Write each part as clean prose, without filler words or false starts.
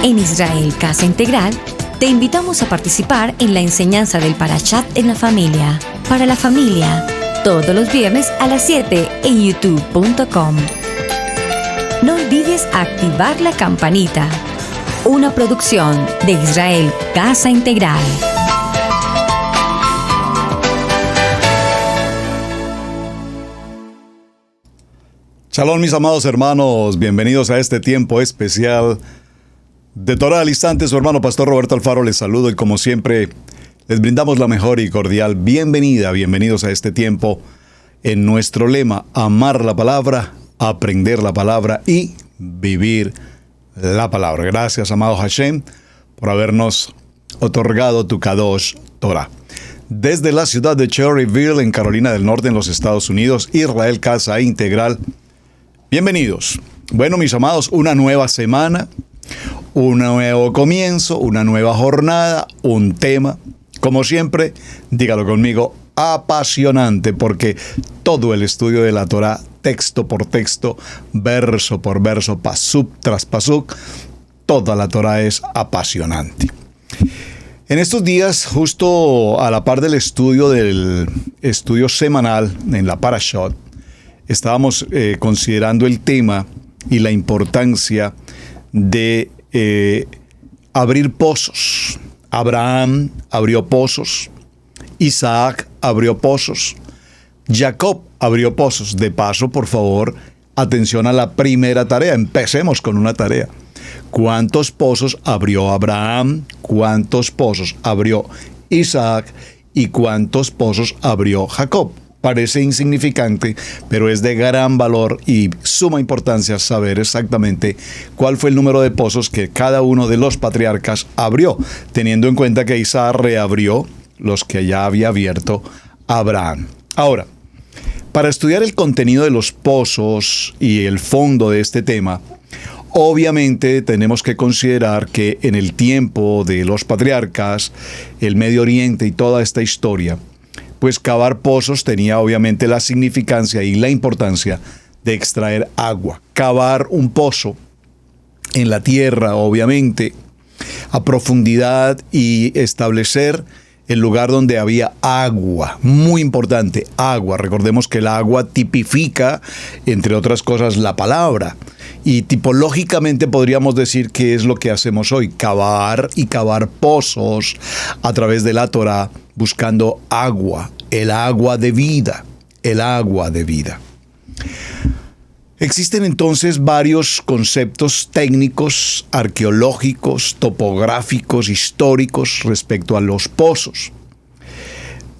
En Israel Casa Integral, te invitamos a participar en la enseñanza del Parashat en la familia. Para la familia, todos los viernes a las 7 en youtube.com. No olvides activar la campanita. Una producción de Israel Casa Integral. Shalom, mis amados hermanos, bienvenidos a este tiempo especial de Torah al Instante. Su hermano Pastor Roberto Alfaro les saludo y como siempre les brindamos la mejor y cordial bienvenidos a este tiempo en nuestro lema: amar la palabra, aprender la palabra y vivir la palabra. Gracias, amado Hashem, por habernos otorgado tu Kadosh Torah. Desde la ciudad de Cherryville, en Carolina del Norte, en los Estados Unidos, Israel Casa Integral. Bienvenidos. Bueno, mis amados, una nueva semana, un nuevo comienzo, una nueva jornada, un tema, como siempre, dígalo conmigo, apasionante, porque todo el estudio de la Torah, texto por texto, verso por verso, pasuk tras pasuk, toda la Torah es apasionante. En estos días, justo a la par del estudio semanal en la Parashat, estábamos considerando el tema y la importancia de abrir pozos. Abraham abrió pozos, Isaac abrió pozos, Jacob abrió pozos. De paso, por favor, atención a la primera tarea. Empecemos con una tarea. ¿Cuántos pozos abrió Abraham? ¿Cuántos pozos abrió Isaac? ¿Y cuántos pozos abrió Jacob? Parece insignificante, pero es de gran valor y suma importancia saber exactamente cuál fue el número de pozos que cada uno de los patriarcas abrió, teniendo en cuenta que Isaac reabrió los que ya había abierto Abraham. Ahora, para estudiar el contenido de los pozos y el fondo de este tema, obviamente tenemos que considerar que en el tiempo de los patriarcas, el Medio Oriente y toda esta historia, pues cavar pozos tenía obviamente la significancia y la importancia de extraer agua. Cavar un pozo en la tierra, obviamente, a profundidad y establecer el lugar donde había agua. Muy importante, agua. Recordemos que el agua tipifica, entre otras cosas, la palabra. Y tipológicamente podríamos decir que es lo que hacemos hoy, cavar y cavar pozos a través de la Torah, buscando agua, el agua de vida, el agua de vida. Existen entonces varios conceptos técnicos, arqueológicos, topográficos, históricos respecto a los pozos.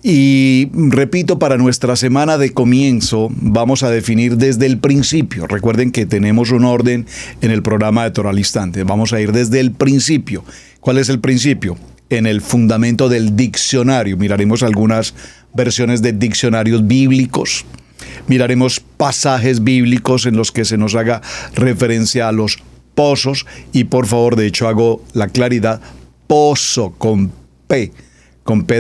Y repito, para nuestra semana de comienzo vamos a definir desde el principio. Recuerden que tenemos un orden en el programa de Torah al Instante. Vamos a ir desde el principio. ¿Cuál es el principio? En el fundamento del diccionario. Miraremos algunas versiones de diccionarios bíblicos. Miraremos pasajes bíblicos en los que se nos haga referencia a los pozos. Y por favor, de hecho, hago la claridad, pozo con P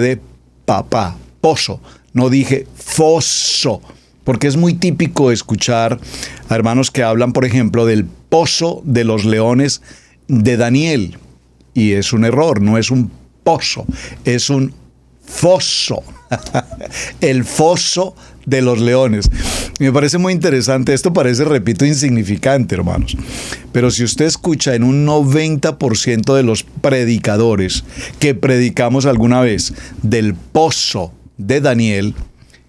de papá, pozo. No dije foso, porque es muy típico escuchar a hermanos que hablan, por ejemplo, del pozo de los leones de Daniel. Y es un error, no es un pozo, es un foso. El foso de los leones. Me parece muy interesante. Esto parece, repito, insignificante, hermanos. Pero si usted escucha en un 90% de los predicadores que predicamos alguna vez del pozo de Daniel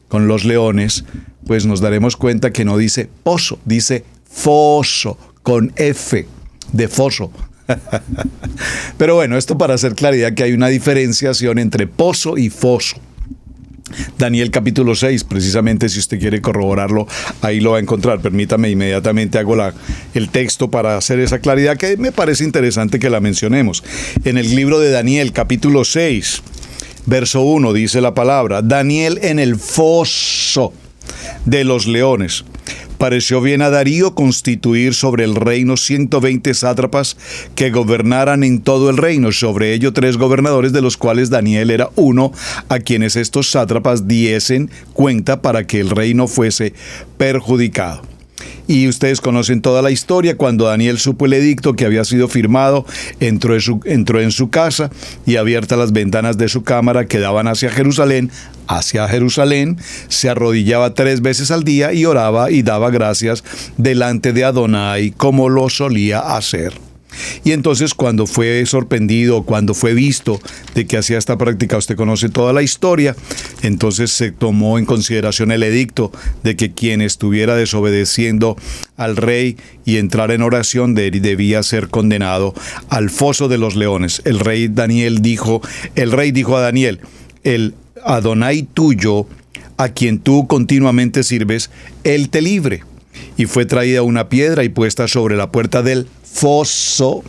con los leones, pues nos daremos cuenta que no dice pozo, dice foso, con F de foso. Pero bueno, esto para hacer claridad que hay una diferenciación entre pozo y foso. Daniel capítulo 6, precisamente, si usted quiere corroborarlo, ahí lo va a encontrar. Permítame, inmediatamente hago el texto para hacer esa claridad que me parece interesante que la mencionemos. En el libro de Daniel capítulo 6, verso 1, dice la palabra: Daniel en el foso de los leones. Pareció bien a Darío constituir sobre el reino 120 sátrapas que gobernaran en todo el reino, sobre ello 3 gobernadores, de los cuales Daniel era uno, a quienes estos sátrapas diesen cuenta para que el reino fuese perjudicado. Y ustedes conocen toda la historia. Cuando Daniel supo el edicto que había sido firmado, entró en su casa y abiertas las ventanas de su cámara que daban hacia Jerusalén, se arrodillaba 3 veces al día y oraba y daba gracias delante de Adonai como lo solía hacer. Y entonces cuando fue sorprendido, cuando fue visto de que hacía esta práctica, usted conoce toda la historia, entonces se tomó en consideración el edicto de que quien estuviera desobedeciendo al rey y entrar en oración debía ser condenado al foso de los leones. El rey dijo a Daniel: el Adonai tuyo, a quien tú continuamente sirves, él te libre. Y fue traída una piedra y puesta sobre la puerta del foso,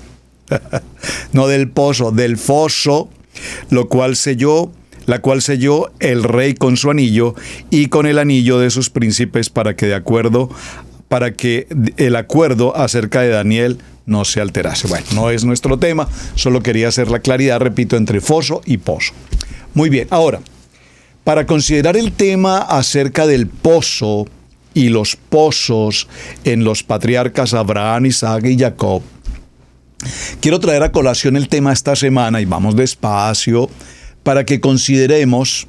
no del pozo, del foso, la cual selló el rey con su anillo y con el anillo de sus príncipes para que el acuerdo acerca de Daniel no se alterase. Bueno, no es nuestro tema, solo quería hacer la claridad, repito, entre foso y pozo. Muy bien, ahora, para considerar el tema acerca del pozo y los pozos en los patriarcas Abraham, Isaac y Jacob, quiero traer a colación el tema esta semana, y vamos despacio, para que consideremos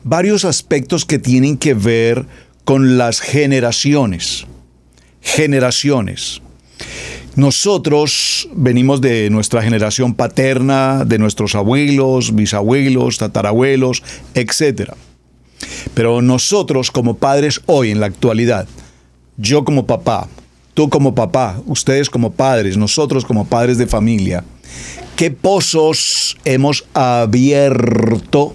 varios aspectos que tienen que ver con las generaciones. Nosotros venimos de nuestra generación paterna, de nuestros abuelos, bisabuelos, tatarabuelos, etc. Pero nosotros como padres hoy, en la actualidad, yo como papá, tú como papá, ustedes como padres, nosotros como padres de familia, ¿qué pozos hemos abierto?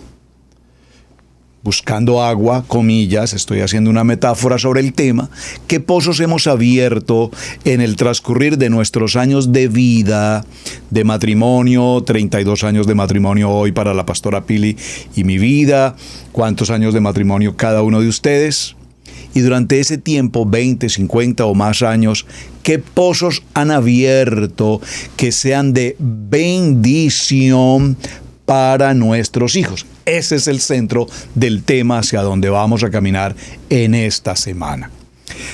Buscando agua, comillas, estoy haciendo una metáfora sobre el tema. ¿Qué pozos hemos abierto en el transcurrir de nuestros años de vida, de matrimonio? 32 años de matrimonio hoy para la pastora Pili y mi vida. ¿Cuántos años de matrimonio cada uno de ustedes? Y durante ese tiempo, 20, 50 o más años, ¿qué pozos han abierto que sean de bendición para nuestros hijos? Ese es el centro del tema hacia donde vamos a caminar en esta semana.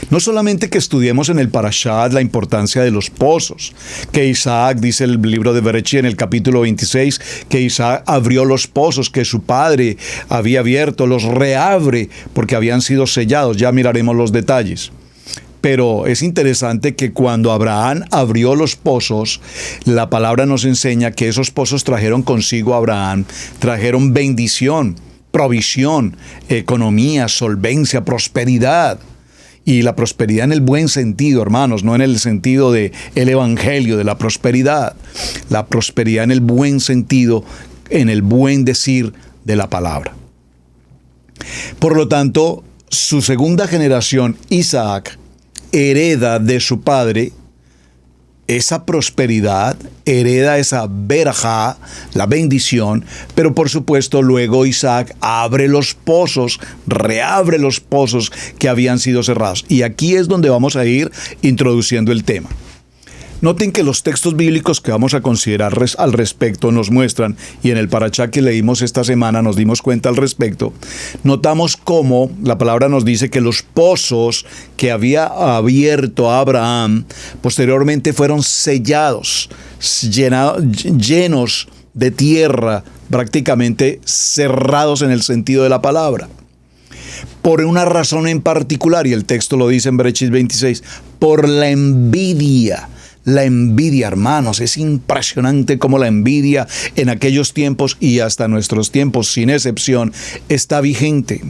No solamente que estudiemos en el Parashat la importancia de los pozos, que Isaac, dice el libro de Bereshit en el capítulo 26, que Isaac abrió los pozos que su padre había abierto, los reabre porque habían sido sellados. Ya miraremos los detalles. Pero es interesante que cuando Abraham abrió los pozos, la palabra nos enseña que esos pozos trajeron consigo a Abraham, trajeron bendición, provisión, economía, solvencia, prosperidad. Y la prosperidad en el buen sentido, hermanos, no en el sentido del evangelio, de la prosperidad. La prosperidad en el buen sentido, en el buen decir de la palabra. Por lo tanto, su segunda generación, Isaac, hereda de su padre esa prosperidad, hereda esa verajá, la bendición, pero por supuesto luego Isaac abre los pozos, reabre los pozos que habían sido cerrados. Y aquí es donde vamos a ir introduciendo el tema. Noten que los textos bíblicos que vamos a considerar al respecto nos muestran, y en el parashá que leímos esta semana nos dimos cuenta al respecto, notamos cómo la palabra nos dice que los pozos que había abierto Abraham posteriormente fueron sellados, llenos de tierra, prácticamente cerrados en el sentido de la palabra. Por una razón en particular, y el texto lo dice en Bereshit 26, por la envidia. La envidia, hermanos, es impresionante cómo la envidia en aquellos tiempos y hasta nuestros tiempos, sin excepción, está vigente.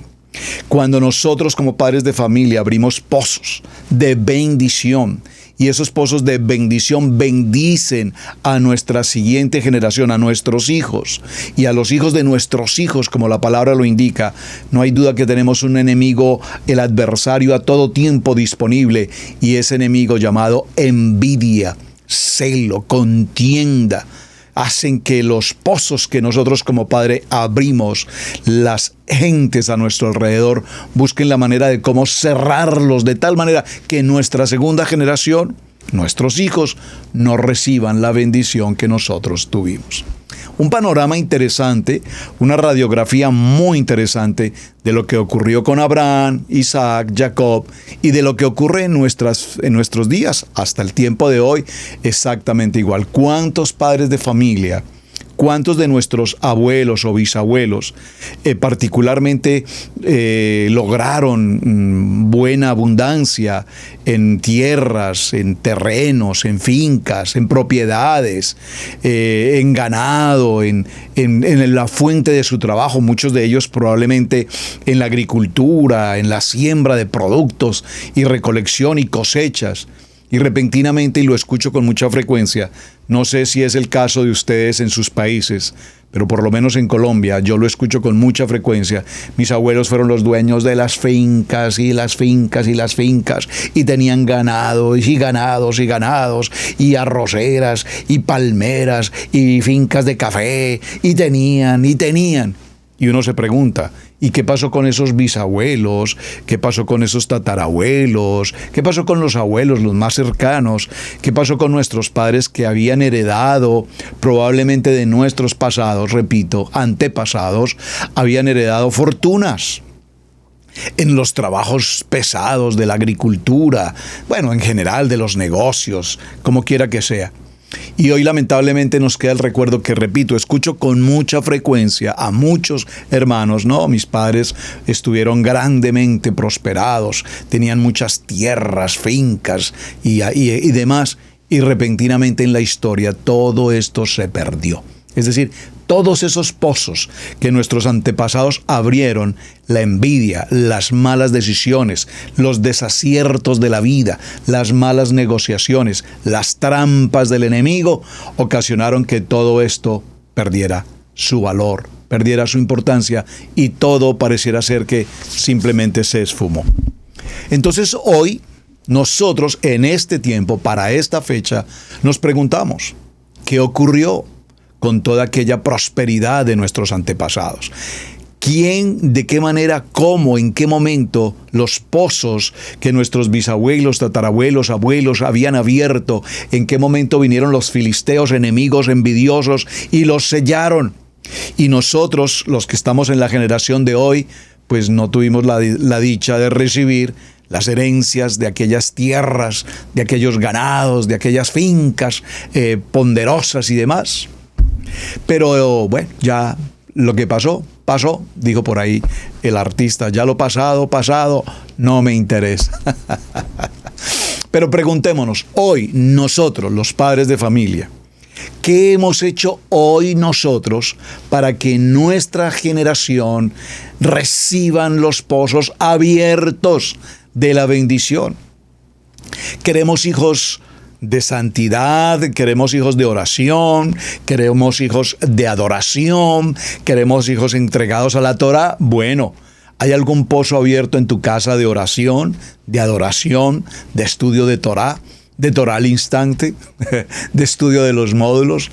Cuando nosotros como padres de familia abrimos pozos de bendición, y esos pozos de bendición bendicen a nuestra siguiente generación, a nuestros hijos y a los hijos de nuestros hijos, como la palabra lo indica, no hay duda que tenemos un enemigo, el adversario a todo tiempo disponible, y ese enemigo llamado envidia, celo, contienda, hacen que los pozos que nosotros como padre abrimos, las gentes a nuestro alrededor busquen la manera de cómo cerrarlos de tal manera que nuestra segunda generación, nuestros hijos, no reciban la bendición que nosotros tuvimos. Un panorama interesante, una radiografía muy interesante de lo que ocurrió con Abraham, Isaac, Jacob y de lo que ocurre en nuestros días, hasta el tiempo de hoy, exactamente igual. ¿Cuántos padres de familia? ¿Cuántos de nuestros abuelos o bisabuelos particularmente lograron buena abundancia en tierras, en terrenos, en fincas, en propiedades, en ganado, en la fuente de su trabajo? Muchos de ellos probablemente en la agricultura, en la siembra de productos y recolección y cosechas. Y repentinamente, y lo escucho con mucha frecuencia, no sé si es el caso de ustedes en sus países, pero por lo menos en Colombia yo lo escucho con mucha frecuencia. Mis abuelos fueron los dueños de las fincas y las fincas y las fincas, y tenían ganados y ganados y ganados, y arroceras y palmeras y fincas de café, y tenían. Y uno se pregunta, ¿y qué pasó con esos bisabuelos? ¿Qué pasó con esos tatarabuelos? ¿Qué pasó con los abuelos, los más cercanos? ¿Qué pasó con nuestros padres que habían heredado, probablemente de nuestros pasados, repito, antepasados, habían heredado fortunas en los trabajos pesados de la agricultura, bueno, en general de los negocios, como quiera que sea? Y hoy lamentablemente nos queda el recuerdo que, repito, escucho con mucha frecuencia a muchos hermanos, no, mis padres estuvieron grandemente prosperados, tenían muchas tierras, fincas y demás, y repentinamente en la historia todo esto se perdió. Es decir, todos esos pozos que nuestros antepasados abrieron, la envidia, las malas decisiones, los desaciertos de la vida, las malas negociaciones, las trampas del enemigo, ocasionaron que todo esto perdiera su valor, perdiera su importancia, y todo pareciera ser que simplemente se esfumó. Entonces hoy, nosotros en este tiempo, para esta fecha, nos preguntamos, ¿qué ocurrió con toda aquella prosperidad de nuestros antepasados? ¿Quién, de qué manera, cómo, en qué momento los pozos que nuestros bisabuelos, tatarabuelos, abuelos habían abierto, en qué momento vinieron los filisteos, enemigos envidiosos, y los sellaron? Y nosotros, los que estamos en la generación de hoy, pues no tuvimos la dicha de recibir las herencias de aquellas tierras, de aquellos ganados, de aquellas fincas ponderosas y demás. Pero bueno, ya lo que pasó, dijo por ahí el artista, ya lo pasado, no me interesa. Pero preguntémonos, hoy nosotros, los padres de familia, ¿qué hemos hecho hoy nosotros para que nuestra generación reciban los pozos abiertos de la bendición? Queremos hijos de santidad, queremos hijos de oración, queremos hijos de adoración, queremos hijos entregados a la Torá. Bueno, ¿hay algún pozo abierto en tu casa de oración, de adoración, de estudio de Torá al instante, de estudio de los módulos?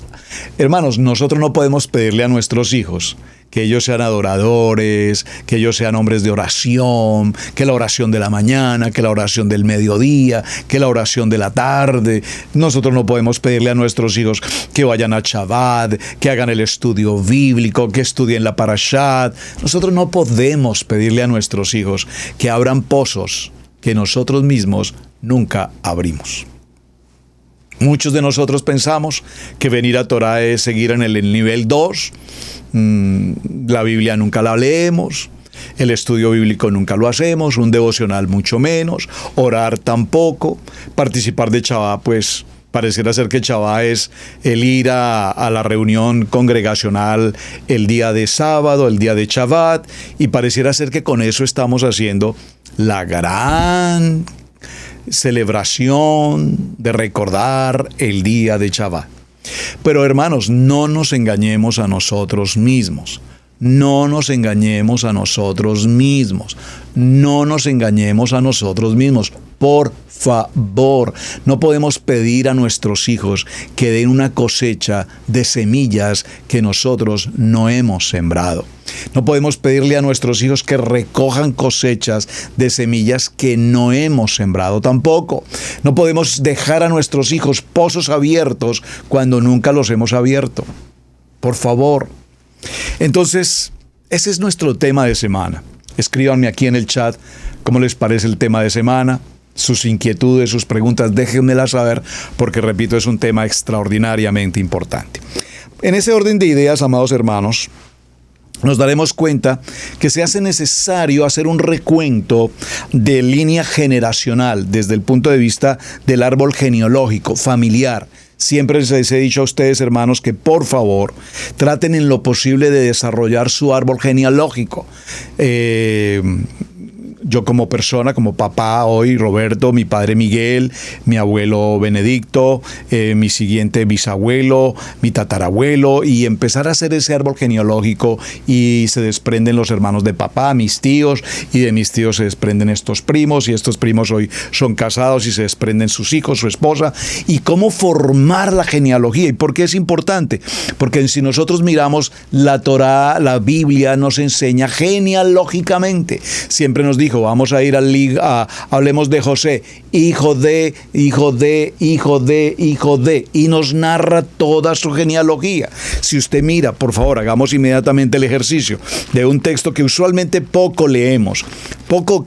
Hermanos, nosotros no podemos pedirle a nuestros hijos que ellos sean adoradores, que ellos sean hombres de oración, que la oración de la mañana, que la oración del mediodía, que la oración de la tarde. Nosotros no podemos pedirle a nuestros hijos que vayan a Shabbat, que hagan el estudio bíblico, que estudien la Parashat. Nosotros no podemos pedirle a nuestros hijos que abran pozos que nosotros mismos nunca abrimos. Muchos de nosotros pensamos que venir a Torá es seguir en el nivel 2, la Biblia nunca la leemos, el estudio bíblico nunca lo hacemos, un devocional mucho menos, orar tampoco, participar de Shabbat, pues pareciera ser que Shabbat es el ir a la reunión congregacional el día de sábado, el día de Shabbat, y pareciera ser que con eso estamos haciendo la gran celebración de recordar el día de Shabbat. Pero hermanos, no nos engañemos a nosotros mismos. No nos engañemos a nosotros mismos. No nos engañemos a nosotros mismos. Por favor, no podemos pedir a nuestros hijos que den una cosecha de semillas que nosotros no hemos sembrado. No podemos pedirle a nuestros hijos que recojan cosechas de semillas que no hemos sembrado tampoco. No podemos dejar a nuestros hijos pozos abiertos cuando nunca los hemos abierto. por favor. Entonces, ese es nuestro tema de semana. Escríbanme aquí en el chat cómo les parece el tema de semana, sus inquietudes, sus preguntas, déjenmelas saber, porque repito, es un tema extraordinariamente importante. En ese orden de ideas, amados hermanos, nos daremos cuenta que se hace necesario hacer un recuento de línea generacional desde el punto de vista del árbol genealógico, familiar. Siempre les he dicho a ustedes, hermanos, que por favor traten en lo posible de desarrollar su árbol genealógico. Yo como persona, como papá hoy, Roberto, mi padre Miguel, mi abuelo Benedicto, mi siguiente bisabuelo, mi tatarabuelo, y empezar a hacer ese árbol genealógico, y se desprenden los hermanos de papá, mis tíos, y de mis tíos se desprenden estos primos, y estos primos hoy son casados y se desprenden sus hijos, su esposa, y cómo formar la genealogía. ¿Y por qué es importante? Porque si nosotros miramos la Torá, la Biblia nos enseña genealógicamente. Siempre nos dijo, vamos a ir hablemos de José, hijo de, y nos narra toda su genealogía. Si usted mira, por favor, hagamos inmediatamente el ejercicio de un texto que usualmente poco leemos,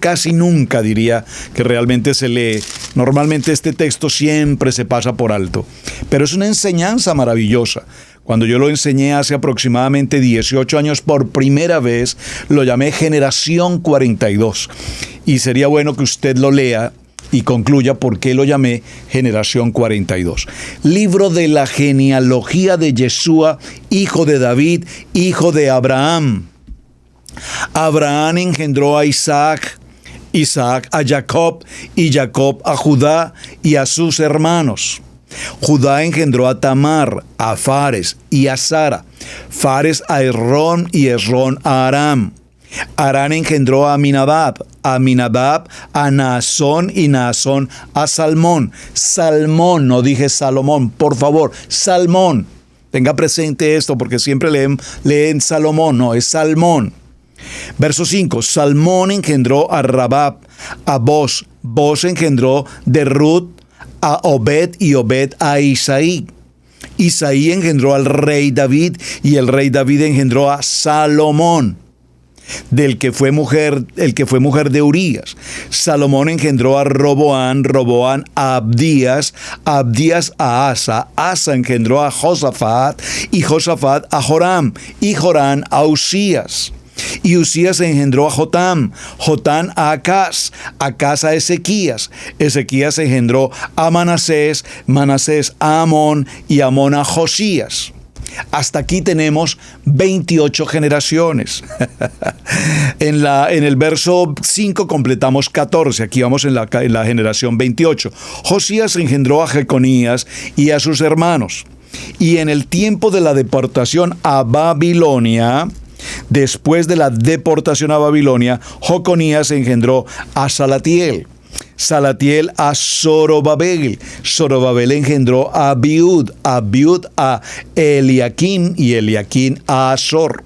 casi nunca diría que realmente se lee. Normalmente este texto siempre se pasa por alto, pero es una enseñanza maravillosa. Cuando yo lo enseñé hace aproximadamente 18 años por primera vez, lo llamé Generación 42. Y sería bueno que usted lo lea y concluya por qué lo llamé Generación 42. Libro de la genealogía de Yeshua, hijo de David, hijo de Abraham. Abraham engendró a Isaac, Isaac a Jacob, y Jacob a Judá y a sus hermanos. Judá engendró a Tamar, a Fares y a Sara, Fares a Esrón y Esrón a Aram. Aram engendró a Aminadab, Aminadab a Naasón y Naasón a Salmón. Salmón, no dije Salomón, por favor, Salmón. Tenga presente esto porque siempre leen Salomón, no, es Salmón. Verso 5, Salmón engendró a Rabab, a Boz, Boz engendró de Ruth a Obed y Obed a Isaí. Isaí engendró al rey David y el rey David engendró a Salomón, el que fue mujer de Urías. Salomón engendró a Roboán, Roboán a Abdías, Abdías a Asa, Asa engendró a Josafat y Josafat a Joram y Joram a Usías. Y Usías engendró a Jotam, Jotam a Acaz, Acaz a Ezequías, Ezequías engendró a Manasés, Manasés a Amón y Amón a Josías. Hasta aquí tenemos 28 generaciones. En el verso 5 completamos 14. Aquí vamos en la generación 28. Josías engendró a Jeconías y a sus hermanos. Y en el tiempo de la deportación a Babilonia, después de la deportación a Babilonia, Joconías engendró a Salatiel, Salatiel a Zorobabel, Zorobabel engendró a Abiud, Abiud a Eliaquín y Eliaquín a Azor.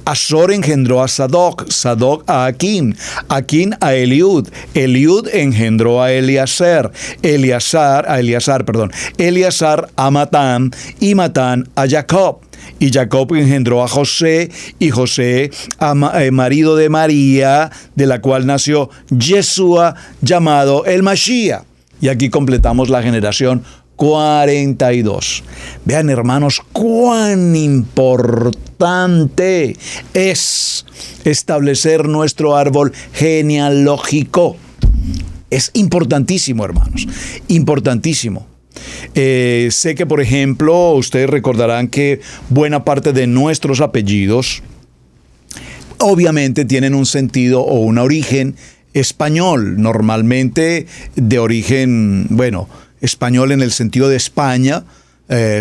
Azor engendró a Sadoc, Sadoc a Aquín, Aquín a Eliud, Eliud engendró a Eleazar a Matán y Matán a Jacob. Y Jacob engendró a José, y José a marido de María, de la cual nació Yeshua, llamado el Mashiach. Y aquí completamos la generación 42. Vean, hermanos, cuán importante es establecer nuestro árbol genealógico. Es importantísimo, hermanos, importantísimo. Sé que, por ejemplo, ustedes recordarán que buena parte de nuestros apellidos obviamente tienen un sentido o un origen español, normalmente de origen, español en el sentido de España,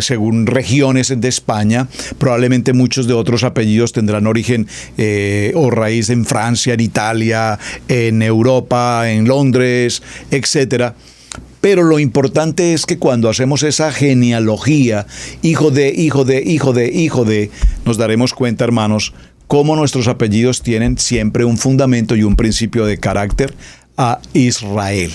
según regiones de España. Probablemente muchos de otros apellidos tendrán origen o raíz en Francia, en Italia, en Europa, en Londres, etcétera. Pero lo importante es que cuando hacemos esa genealogía, hijo de, nos daremos cuenta, hermanos, cómo nuestros apellidos tienen siempre un fundamento y un principio de carácter a Israel.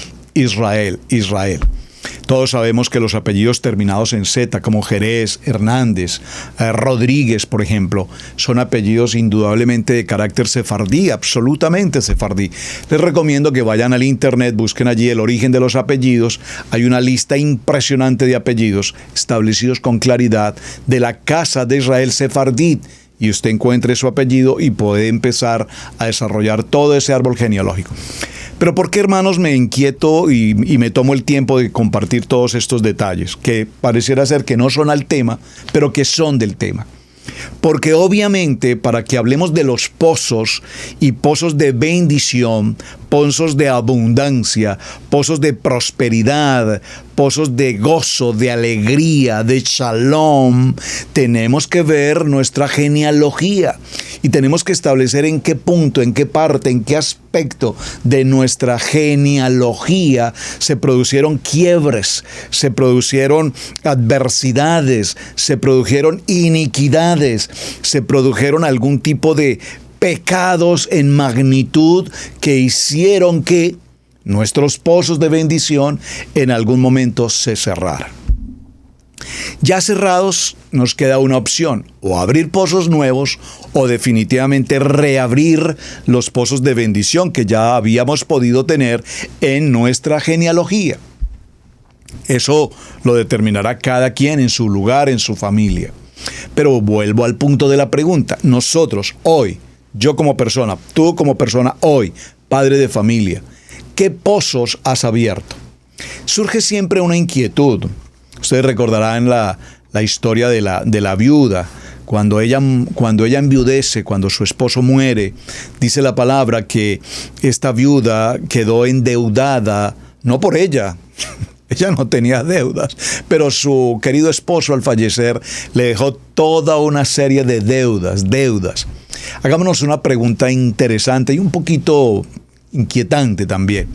Todos sabemos que los apellidos terminados en Z, como Jerez, Hernández, Rodríguez, por ejemplo, son apellidos indudablemente de carácter sefardí, absolutamente sefardí. Les recomiendo que vayan al internet, busquen allí el origen de los apellidos. Hay una lista impresionante de apellidos establecidos con claridad de la casa de Israel sefardí, y usted encuentre su apellido y puede empezar a desarrollar todo ese árbol genealógico. Pero ¿por qué, hermanos, me inquieto y me tomo el tiempo de compartir todos estos detalles? Que pareciera ser que no son al tema, pero que son del tema. Porque obviamente para que hablemos de los pozos y pozos de bendición, pozos de abundancia, pozos de prosperidad, pozos de gozo, de alegría, de shalom, tenemos que ver nuestra genealogía y tenemos que establecer en qué punto, en qué parte, en qué aspecto de nuestra genealogía se produjeron quiebres, se produjeron adversidades, se produjeron iniquidades, se produjeron algún tipo de pecados en magnitud que hicieron que nuestros pozos de bendición en algún momento se cerraran. Ya cerrados, nos queda una opción: o abrir pozos nuevos o definitivamente reabrir los pozos de bendición que ya habíamos podido tener en nuestra genealogía. Eso lo determinará cada quien en su lugar, en su familia. Pero vuelvo al punto de la pregunta. Nosotros hoy, yo como persona, tú como persona hoy, padre de familia, ¿qué pozos has abierto? Surge siempre una inquietud. Ustedes recordarán la historia de la viuda. Cuando ella enviudece, cuando su esposo muere, dice la palabra que esta viuda quedó endeudada, no por ella. Ella no tenía deudas, pero su querido esposo al fallecer le dejó toda una serie de deudas. Hagámonos una pregunta interesante y un poquito inquietante también.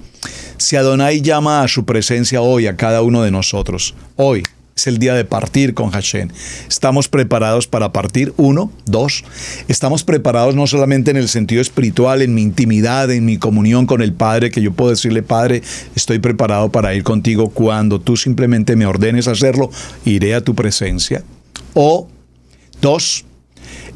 Si Adonai llama a su presencia hoy a cada uno de nosotros, hoy es el día de partir con Hashem. ¿Estamos preparados para partir? 1, 2. ¿Estamos preparados no solamente en el sentido espiritual, en mi intimidad, en mi comunión con el Padre, que yo puedo decirle: Padre, estoy preparado para ir contigo cuando tú simplemente me ordenes hacerlo, iré a tu presencia? O 2.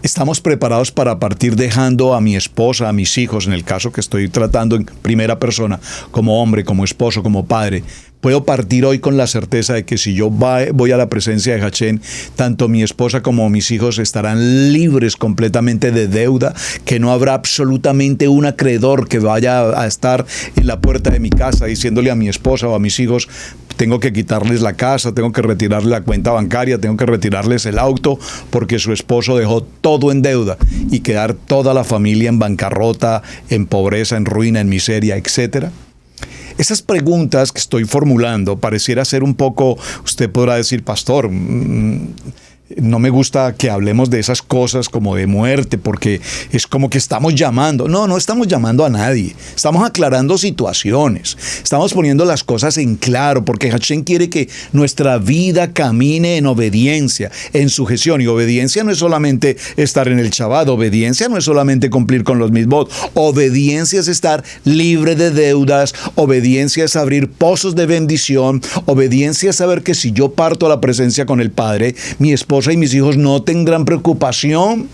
¿Estamos preparados para partir dejando a mi esposa, a mis hijos, en el caso que estoy tratando en primera persona, como hombre, como esposo, como padre? Puedo partir hoy con la certeza de que si yo voy a la presencia de Hashem, tanto mi esposa como mis hijos estarán libres completamente de deuda, que no habrá absolutamente un acreedor que vaya a estar en la puerta de mi casa diciéndole a mi esposa o a mis hijos: tengo que quitarles la casa, tengo que retirarles la cuenta bancaria, tengo que retirarles el auto, porque su esposo dejó todo en deuda, y quedar toda la familia en bancarrota, en pobreza, en ruina, en miseria, etcétera. Esas preguntas que estoy formulando pareciera ser un poco, usted podrá decir: pastor, no me gusta que hablemos de esas cosas como de muerte, porque es como que estamos llamando. No estamos llamando a nadie. Estamos aclarando situaciones. Estamos poniendo las cosas en claro, porque Hashem quiere que nuestra vida camine en obediencia, en sujeción. Y obediencia no es solamente estar en el Shabbat. Obediencia no es solamente cumplir con los mitzvot. Obediencia es estar libre de deudas. Obediencia es abrir pozos de bendición. Obediencia es saber que si yo parto a la presencia con el Padre, mi esposa y mis hijos no tendrán preocupación,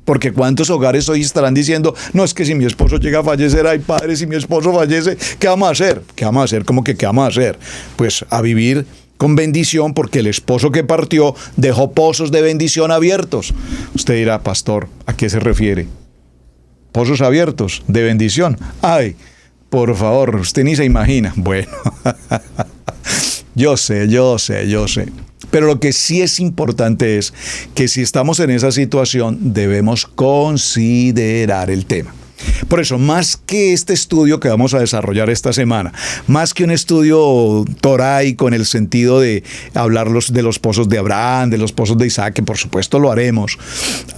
porque cuántos hogares hoy estarán diciendo: no, es que si mi esposo llega a fallecer, ay padre, si mi esposo fallece, ¿qué vamos a hacer? ¿Qué vamos a hacer? ¿Cómo que qué vamos a hacer? Pues a vivir con bendición, porque el esposo que partió dejó pozos de bendición abiertos. Usted dirá: pastor, ¿a qué se refiere? ¿Pozos abiertos de bendición? Ay, por favor, usted ni se imagina. Bueno, yo sé. Pero lo que sí es importante es que si estamos en esa situación, debemos considerar el tema. Por eso, más que este estudio que vamos a desarrollar esta semana, más que un estudio toraico en el sentido de hablar de los pozos de Abraham, de los pozos de Isaac, que por supuesto lo haremos,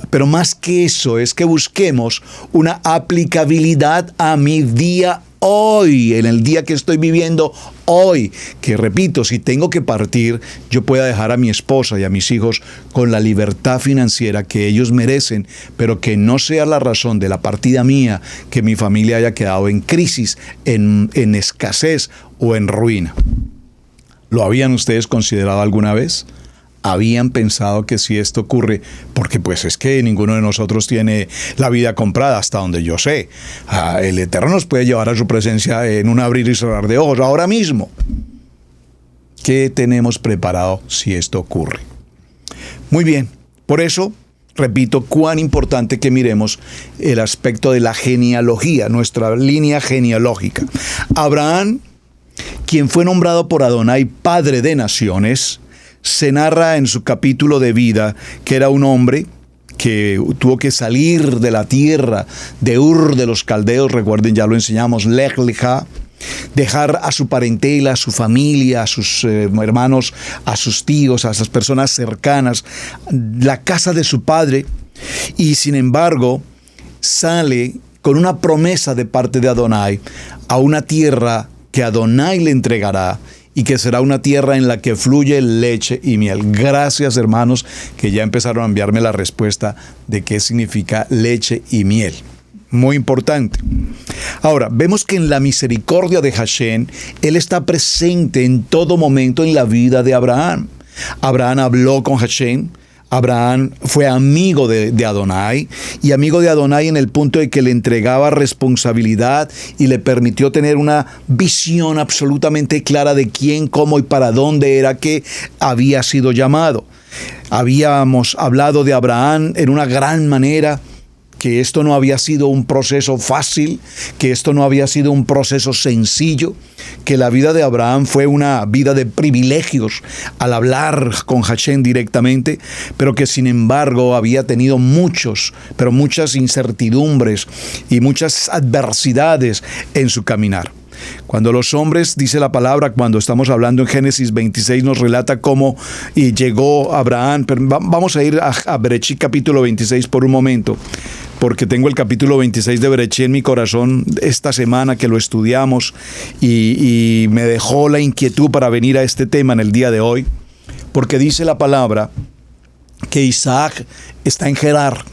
pero más que eso es que busquemos una aplicabilidad a mi día hoy, en el día que estoy viviendo hoy, que repito, si tengo que partir, yo pueda dejar a mi esposa y a mis hijos con la libertad financiera que ellos merecen, pero que no sea la razón de la partida mía que mi familia haya quedado en crisis, en escasez o en ruina. ¿Lo habían ustedes considerado alguna vez? ¿Habían pensado que si esto ocurre, porque pues es que ninguno de nosotros tiene la vida comprada hasta donde yo sé? El Eterno nos puede llevar a su presencia en un abrir y cerrar de ojos ahora mismo. ¿Qué tenemos preparado si esto ocurre? Muy bien, por eso repito cuán importante que miremos el aspecto de la genealogía, nuestra línea genealógica. Abraham, quien fue nombrado por Adonai padre de naciones, se narra en su capítulo de vida que era un hombre que tuvo que salir de la tierra de Ur de los Caldeos, recuerden, ya lo enseñamos, Lech Lecha, dejar a su parentela, a su familia, a sus hermanos, a sus tíos, a esas personas cercanas, la casa de su padre, y sin embargo sale con una promesa de parte de Adonai a una tierra que Adonai le entregará y que será una tierra en la que fluye leche y miel. Gracias, hermanos, que ya empezaron a enviarme la respuesta de qué significa leche y miel. Muy importante. Ahora, vemos que en la misericordia de Hashem, Él está presente en todo momento en la vida de Abraham. Abraham habló con Hashem. Abraham fue amigo de Adonai, y amigo de Adonai en el punto de que le entregaba responsabilidad y le permitió tener una visión absolutamente clara de quién, cómo y para dónde era que había sido llamado. Habíamos hablado de Abraham en una gran manera, que esto no había sido un proceso fácil, que esto no había sido un proceso sencillo, que la vida de Abraham fue una vida de privilegios al hablar con Hashem directamente, pero que sin embargo había tenido muchas incertidumbres y muchas adversidades en su caminar. Cuando los hombres, dice la palabra, cuando estamos hablando en Génesis 26, nos relata cómo llegó Abraham. Pero vamos a ir a Bereshit capítulo 26 por un momento, porque tengo el capítulo 26 de Bereshit en mi corazón esta semana que lo estudiamos y me dejó la inquietud para venir a este tema en el día de hoy, porque dice la palabra que Isaac está en Gerar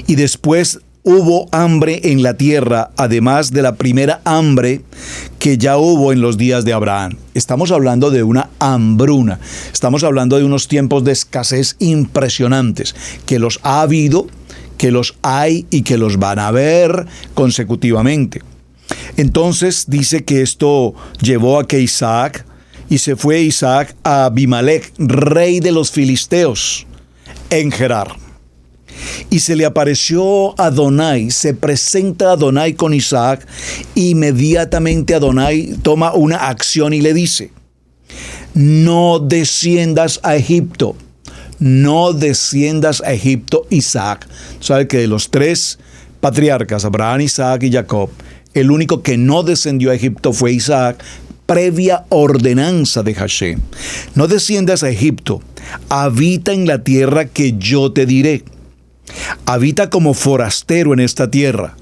y después hubo hambre en la tierra, además de la primera hambre que ya hubo en los días de Abraham. Estamos hablando de una hambruna, estamos hablando de unos tiempos de escasez impresionantes, que los ha habido, que los hay y que los van a haber consecutivamente. Entonces dice que esto llevó a que Isaac, y se fue Isaac a Abimelech, rey de los filisteos, en Gerar. Y se le apareció Adonai, se presenta Adonai con Isaac, inmediatamente Adonai toma una acción y le dice: no desciendas a Egipto, no desciendas a Egipto, Isaac. Sabe que de los tres patriarcas, Abraham, Isaac y Jacob, el único que no descendió a Egipto fue Isaac, previa ordenanza de Hashem. No desciendas a Egipto, habita en la tierra que yo te diré. Habita como forastero en esta tierra,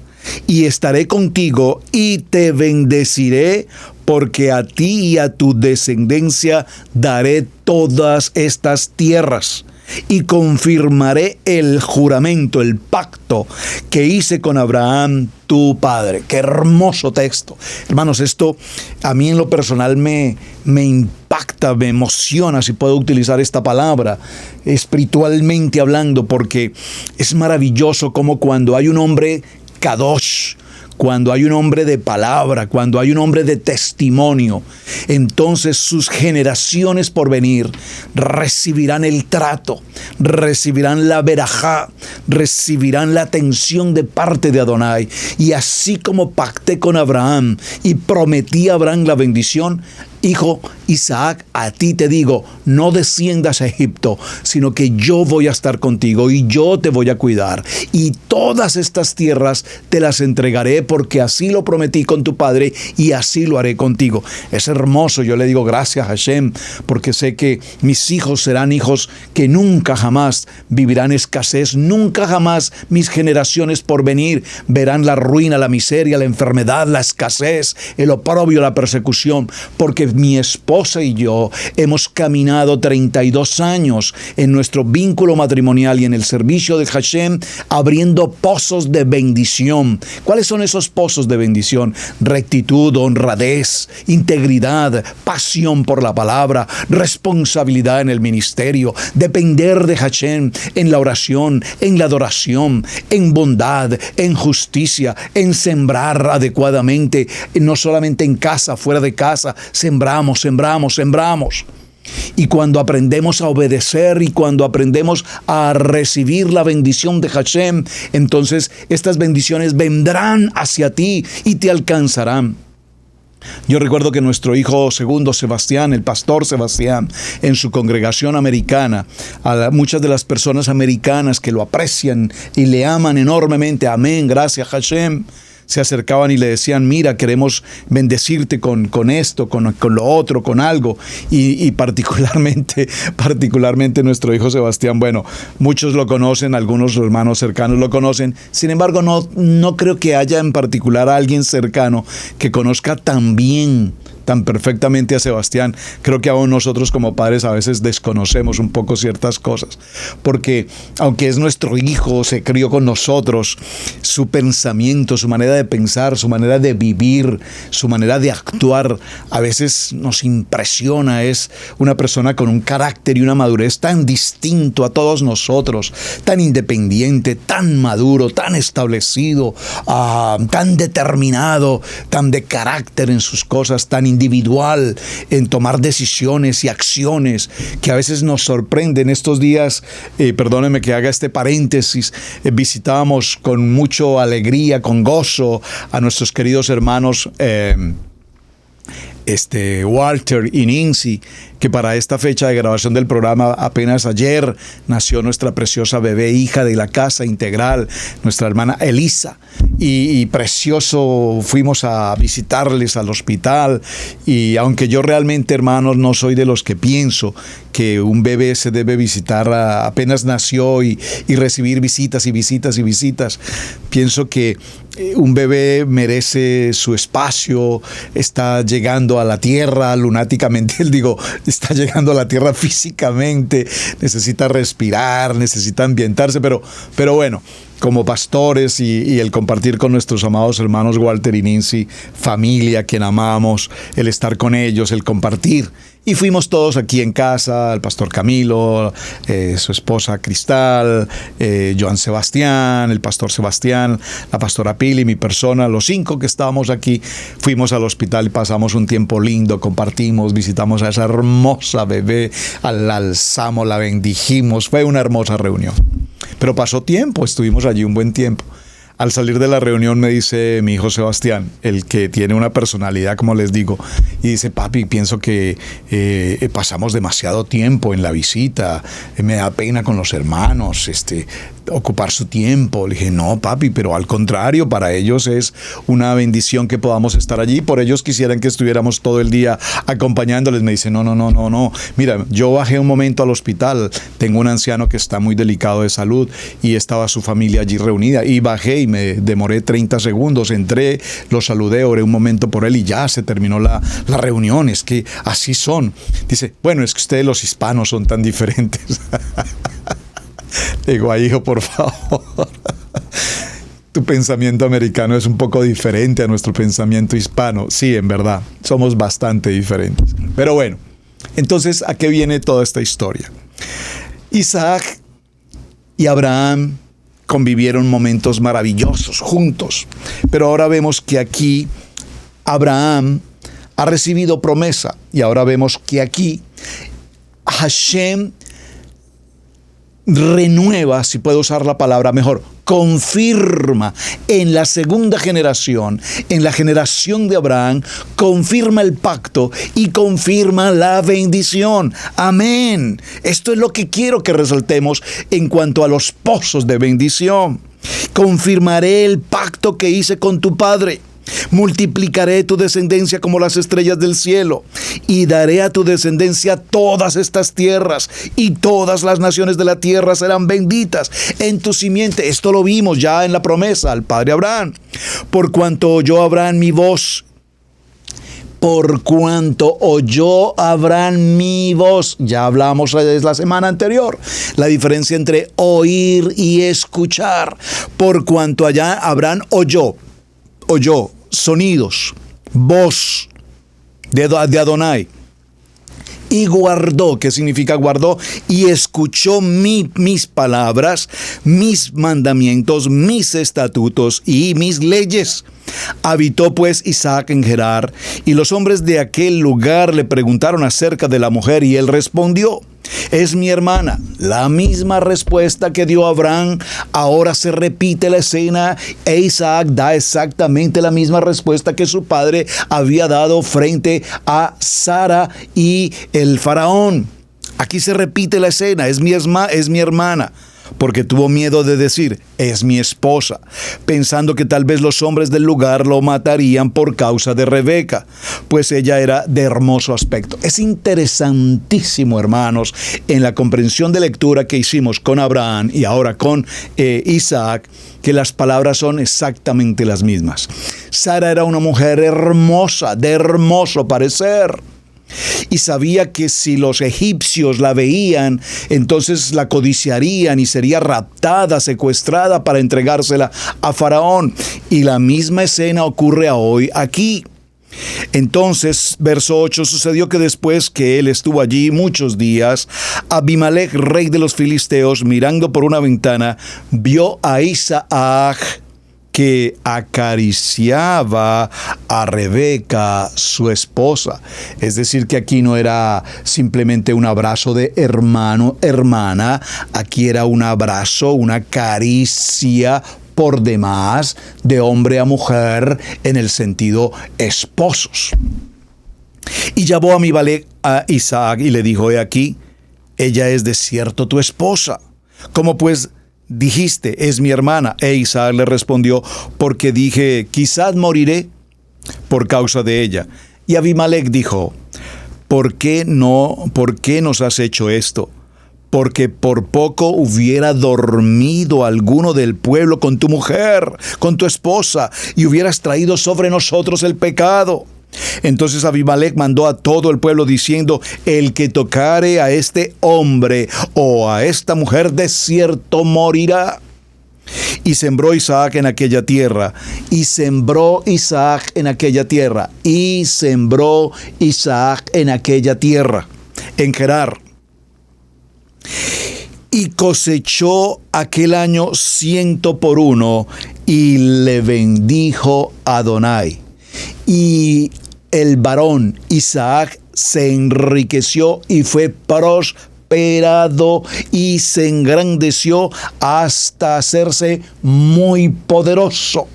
y estaré contigo y te bendeciré, porque a ti y a tu descendencia daré todas estas tierras, y confirmaré el juramento, el pacto que hice con Abraham, tu padre. Qué hermoso texto. Hermanos, esto a mí en lo personal me impacta, me emociona, si puedo utilizar esta palabra, espiritualmente hablando, porque es maravilloso como cuando hay un hombre kadosh, cuando hay un hombre de palabra, cuando hay un hombre de testimonio, entonces sus generaciones por venir recibirán el trato, recibirán la verajá, recibirán la atención de parte de Adonai. Y así como pacté con Abraham y prometí a Abraham la bendición, hijo Isaac, a ti te digo, no desciendas a Egipto, sino que yo voy a estar contigo y yo te voy a cuidar. Y todas estas tierras te las entregaré, porque así lo prometí con tu padre y así lo haré contigo. Es hermoso, yo le digo gracias a Hashem, porque sé que mis hijos serán hijos que nunca jamás vivirán escasez, nunca jamás mis generaciones por venir verán la ruina, la miseria, la enfermedad, la escasez, el oprobio, la persecución, porque mi esposa y yo hemos caminado 32 años en nuestro vínculo matrimonial y en el servicio de Hashem, abriendo pozos de bendición. ¿Cuáles son esos pozos de bendición? Rectitud, honradez, integridad, pasión por la palabra, responsabilidad en el ministerio, depender de Hashem en la oración, en la adoración, en bondad, en justicia, en sembrar adecuadamente, no solamente en casa, fuera de casa, sembramos. Y cuando aprendemos a obedecer y cuando aprendemos a recibir la bendición de Hashem, entonces estas bendiciones vendrán hacia ti y te alcanzarán. Yo recuerdo que nuestro hijo segundo, Sebastián, el pastor Sebastián, en su congregación americana, a muchas de las personas americanas que lo aprecian y le aman enormemente, amén, gracias Hashem, se acercaban y le decían, mira, queremos bendecirte con esto, con lo otro, con algo. Y particularmente nuestro hijo Sebastián, bueno, muchos lo conocen, algunos hermanos cercanos lo conocen. Sin embargo, no creo que haya en particular a alguien cercano que conozca tan bien, tan perfectamente a Sebastián. Creo que aún nosotros como padres a veces desconocemos un poco ciertas cosas, porque aunque es nuestro hijo, se crió con nosotros, su pensamiento, su manera de pensar, su manera de vivir, su manera de actuar, a veces nos impresiona. Es una persona con un carácter y una madurez tan distinto a todos nosotros, tan independiente, tan maduro, tan establecido, tan determinado, tan de carácter en sus cosas, tan individual en tomar decisiones y acciones que a veces nos sorprenden. Estos días, perdónenme que haga este paréntesis, visitábamos con mucha alegría, con gozo a nuestros queridos hermanos Walter y Nancy, que para esta fecha de grabación del programa apenas ayer nació nuestra preciosa bebé, hija de la casa integral, nuestra hermana Elisa, y precioso, fuimos a visitarles al hospital. Y aunque yo realmente, hermanos, no soy de los que pienso que un bebé se debe visitar apenas nació y recibir visitas, pienso que un bebé merece su espacio, está llegando a la tierra lunáticamente, está llegando a la tierra físicamente, necesita respirar, necesita ambientarse, pero bueno, como pastores y el compartir con nuestros amados hermanos Walter y Nancy, familia, quien amamos, el estar con ellos, el compartir. Y fuimos todos aquí en casa, el pastor Camilo, su esposa Cristal, Joan Sebastián, el pastor Sebastián, la pastora Pili, mi persona, los 5 que estábamos aquí, fuimos al hospital y pasamos un tiempo lindo, compartimos, visitamos a esa hermosa bebé, la alzamos, la bendijimos, fue una hermosa reunión. Pero pasó tiempo, estuvimos allí un buen tiempo. Al salir de la reunión me dice mi hijo Sebastián, el que tiene una personalidad, como les digo, y dice, papi, pienso que pasamos demasiado tiempo en la visita, me da pena con los hermanos, ocupar su tiempo. Le dije, no, papi, pero al contrario, para ellos es una bendición que podamos estar allí, por ellos quisieran que estuviéramos todo el día acompañándoles. Me dice, no, mira, yo bajé un momento al hospital, tengo un anciano que está muy delicado de salud y estaba su familia allí reunida, y bajé y me demoré 30 segundos, entré, lo saludé, oré un momento por él y ya se terminó la reunión. Es que así son. Dice, bueno, es que ustedes los hispanos son tan diferentes. Digo, ay, hijo, por favor. Tu pensamiento americano es un poco diferente a nuestro pensamiento hispano. Sí, en verdad, somos bastante diferentes. Pero bueno, entonces, ¿a qué viene toda esta historia? Isaac y Abraham convivieron momentos maravillosos juntos, pero ahora vemos que aquí Abraham ha recibido promesa, y ahora vemos que aquí Hashem renueva, si puedo usar la palabra mejor, confirma en la segunda generación, en la generación de Abraham, confirma el pacto y confirma la bendición. Amén. Esto es lo que quiero que resaltemos en cuanto a los pozos de bendición. Confirmaré el pacto que hice con tu padre. Multiplicaré tu descendencia como las estrellas del cielo, y daré a tu descendencia todas estas tierras, y todas las naciones de la tierra serán benditas en tu simiente. Esto lo vimos ya en la promesa al padre Abraham. Por cuanto oyó Abraham mi voz, por cuanto oyó Abraham mi voz. Ya hablamos la semana anterior, la diferencia entre oír y escuchar. Por cuanto allá Abraham oyó sonidos, voz de Adonai. Y guardó, ¿qué significa guardó? Y escuchó mis palabras, mis mandamientos, mis estatutos y mis leyes. Habitó pues Isaac en Gerar, y los hombres de aquel lugar le preguntaron acerca de la mujer, y él respondió: es mi hermana. La misma respuesta que dio Abraham, ahora se repite la escena, e Isaac da exactamente la misma respuesta que su padre había dado frente a Sara y el faraón. Aquí se repite la escena, es mi hermana. Porque tuvo miedo de decir, es mi esposa, pensando que tal vez los hombres del lugar lo matarían por causa de Rebeca, pues ella era de hermoso aspecto. Es interesantísimo, hermanos, en la comprensión de lectura que hicimos con Abraham y ahora con Isaac, que las palabras son exactamente las mismas. Sara era una mujer hermosa, de hermoso parecer. Y sabía que si los egipcios la veían, entonces la codiciarían y sería raptada, secuestrada para entregársela a Faraón. Y la misma escena ocurre hoy aquí. Entonces, verso 8, sucedió que después que él estuvo allí muchos días, Abimelech, rey de los filisteos, mirando por una ventana, vio a Isaac que acariciaba a Rebeca, su esposa. Es decir, que aquí no era simplemente un abrazo de hermano, hermana, aquí era un abrazo, una caricia por demás, de hombre a mujer, en el sentido esposos. Y llamó a Abimelech a Isaac y le dijo: he aquí, ella es de cierto tu esposa. ¿Cómo pues dijiste, es mi hermana? E Isaac le respondió: porque dije, quizás moriré por causa de ella. Y Abimelech dijo: ¿por qué nos has hecho esto? Porque por poco hubiera dormido alguno del pueblo con tu mujer, con tu esposa, y hubieras traído sobre nosotros el pecado. Entonces Abimelech mandó a todo el pueblo diciendo: el que tocare a este hombre o a esta mujer de cierto morirá. Y sembró Isaac en aquella tierra, y sembró Isaac en aquella tierra, y sembró Isaac en aquella tierra, en Gerar. Y cosechó aquel año 100 por 1, y le bendijo Adonai. Y el varón Isaac se enriqueció y fue prosperado y se engrandeció hasta hacerse muy poderoso.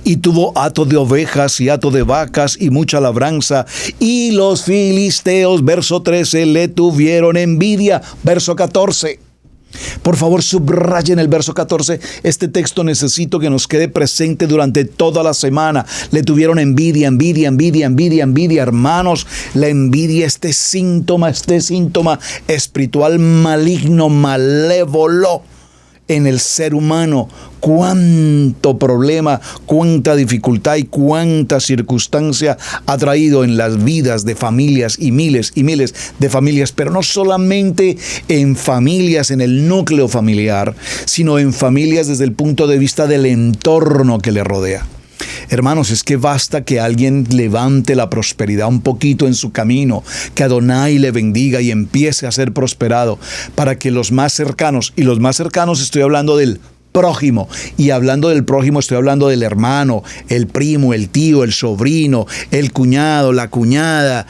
Y tuvo hato de ovejas y hato de vacas y mucha labranza. Y los filisteos, verso 13, le tuvieron envidia. Verso 14. Por favor, subrayen el verso 14. Este texto necesito que nos quede presente durante toda la semana. Le tuvieron envidia, hermanos. La envidia, este síntoma espiritual maligno, malévolo en el ser humano. Cuánto problema, cuánta dificultad y cuánta circunstancia ha traído en las vidas de familias y miles de familias, pero no solamente en familias, en el núcleo familiar, sino en familias desde el punto de vista del entorno que le rodea. Hermanos, es que basta que alguien levante la prosperidad un poquito en su camino, que Adonai le bendiga y empiece a ser prosperado, para que los más cercanos, y los más cercanos estoy hablando del prójimo, y hablando del prójimo estoy hablando del hermano, el primo, el tío, el sobrino, el cuñado, la cuñada,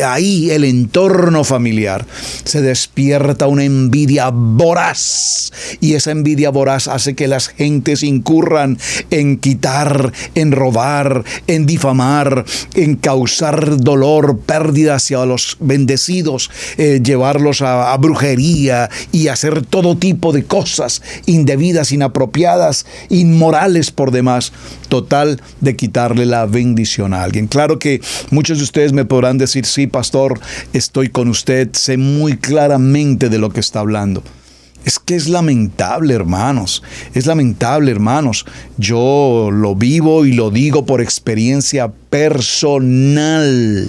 ahí el entorno familiar, se despierta una envidia voraz, y esa envidia voraz hace que las gentes incurran en quitar, en robar, en difamar, en causar dolor, pérdida hacia los bendecidos, llevarlos a brujería y hacer todo tipo de cosas indebidas, inapropiadas, inmorales por demás, total de quitarle la bendición a alguien. Claro que muchos de ustedes me podrán decir: sí, pastor, estoy con usted, sé muy claramente de lo que está hablando. Es que es lamentable, hermanos. Es lamentable, hermanos. Yo lo vivo y lo digo por experiencia personal.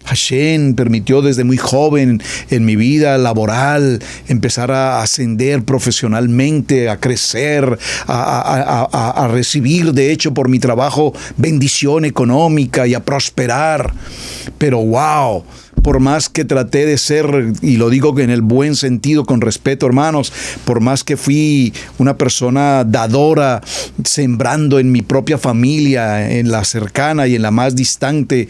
Hashem permitió desde muy joven en mi vida laboral empezar a ascender profesionalmente, a crecer, a recibir, de hecho, por mi trabajo, bendición económica y a prosperar. Pero wow, por más que traté de ser, y lo digo en el buen sentido, con respeto, hermanos, por más que fui una persona dadora, sembrando en mi propia familia, en la cercana y en la más distante,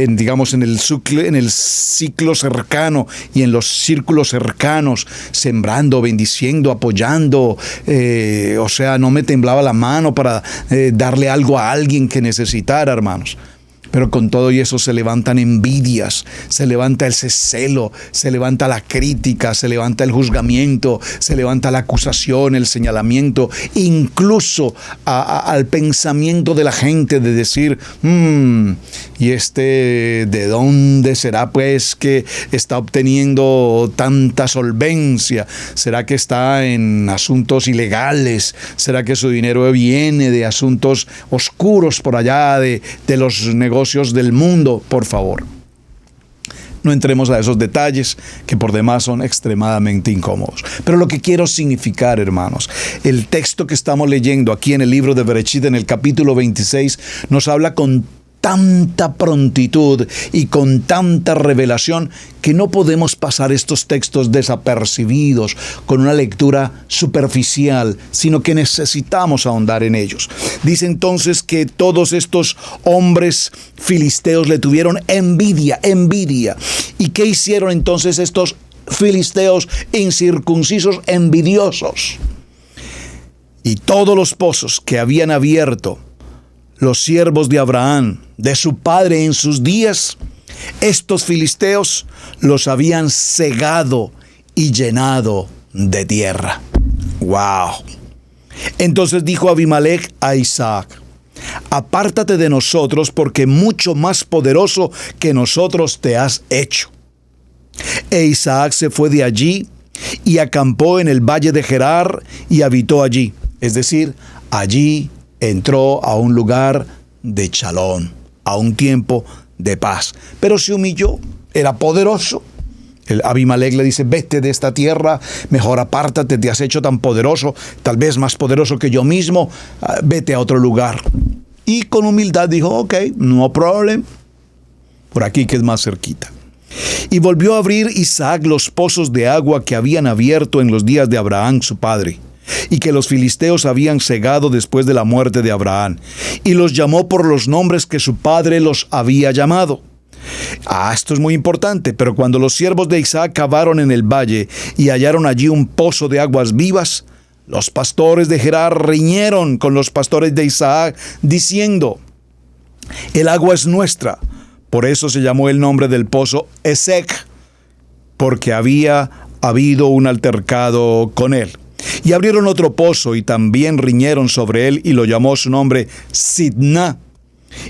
digamos, en el ciclo cercano y en los círculos cercanos, sembrando, bendiciendo, apoyando, o sea, no me temblaba la mano para darle algo a alguien que necesitara, hermanos. Pero con todo y eso se levantan envidias, se levanta el celo, se levanta la crítica, se levanta el juzgamiento, se levanta la acusación, el señalamiento, incluso al pensamiento de la gente de decir, ¿y de dónde será pues que está obteniendo tanta solvencia? ¿Será que está en asuntos ilegales? ¿Será que su dinero viene de asuntos oscuros por allá, de los negocios del mundo? Por favor, no entremos a esos detalles que por demás son extremadamente incómodos. Pero lo que quiero significar, hermanos, el texto que estamos leyendo aquí en el libro de Bereshit, en el capítulo 26, nos habla con tanta prontitud y con tanta revelación que no podemos pasar estos textos desapercibidos con una lectura superficial, sino que necesitamos ahondar en ellos. Dice entonces que todos estos hombres filisteos le tuvieron envidia. ¿Y qué hicieron entonces estos filisteos incircuncisos envidiosos? Y todos los pozos que habían abierto los siervos de Abraham, de su padre en sus días, estos filisteos los habían cegado y llenado de tierra. ¡Wow! Entonces dijo Abimelech a Isaac: apártate de nosotros, porque mucho más poderoso que nosotros te has hecho. E Isaac se fue de allí y acampó en el valle de Gerar y habitó allí. Es decir, allí entró a un lugar de shalom, a un tiempo de paz. Pero se humilló, era poderoso. El Abimelech le dice: vete de esta tierra, mejor apártate, te has hecho tan poderoso, tal vez más poderoso que yo mismo, vete a otro lugar. Y con humildad dijo: ok, no problem, por aquí que es más cerquita. Y volvió a abrir Isaac los pozos de agua que habían abierto en los días de Abraham su padre, y que los filisteos habían cegado después de la muerte de Abraham, y los llamó por los nombres que su padre los había llamado. Esto es muy importante. Pero cuando los siervos de Isaac cavaron en el valle y hallaron allí un pozo de aguas vivas, los pastores de Gerar riñeron con los pastores de Isaac, diciendo: el agua es nuestra. Por eso se llamó el nombre del pozo Esek, porque había habido un altercado con él. Y abrieron otro pozo y también riñeron sobre él, y lo llamó su nombre Sidna.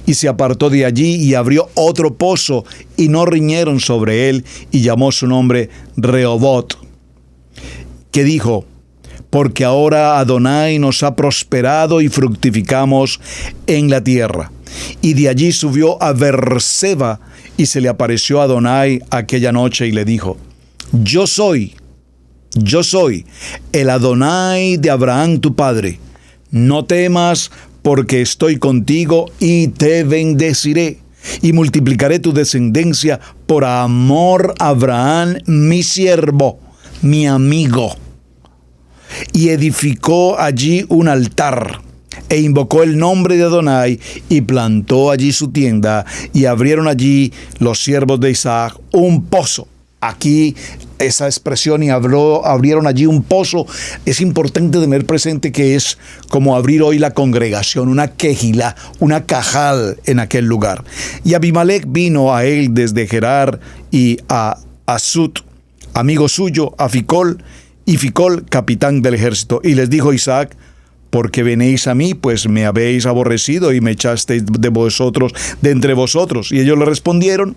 Y se apartó de allí y abrió otro pozo y no riñeron sobre él, y llamó su nombre Rehobot, que dijo: porque ahora Adonai nos ha prosperado y fructificamos en la tierra. Y de allí subió a Beerseba, y se le apareció a Adonai aquella noche y le dijo: yo soy el Adonai de Abraham tu padre. No temas, porque estoy contigo y te bendeciré, y multiplicaré tu descendencia por amor a Abraham, mi siervo, mi amigo. Y edificó allí un altar, e invocó el nombre de Adonai, y plantó allí su tienda, y abrieron allí los siervos de Isaac un pozo. Aquí esa expresión, y abrieron allí un pozo, es importante tener presente que es como abrir hoy la congregación, una quejilá, una cajal en aquel lugar. Y Abimelech vino a él desde Gerar, y a Asut, amigo suyo, a Ficol, y Ficol, capitán del ejército. Y les dijo Isaac: porque venéis a mí, pues me habéis aborrecido y me echasteis de entre vosotros. Y ellos le respondieron: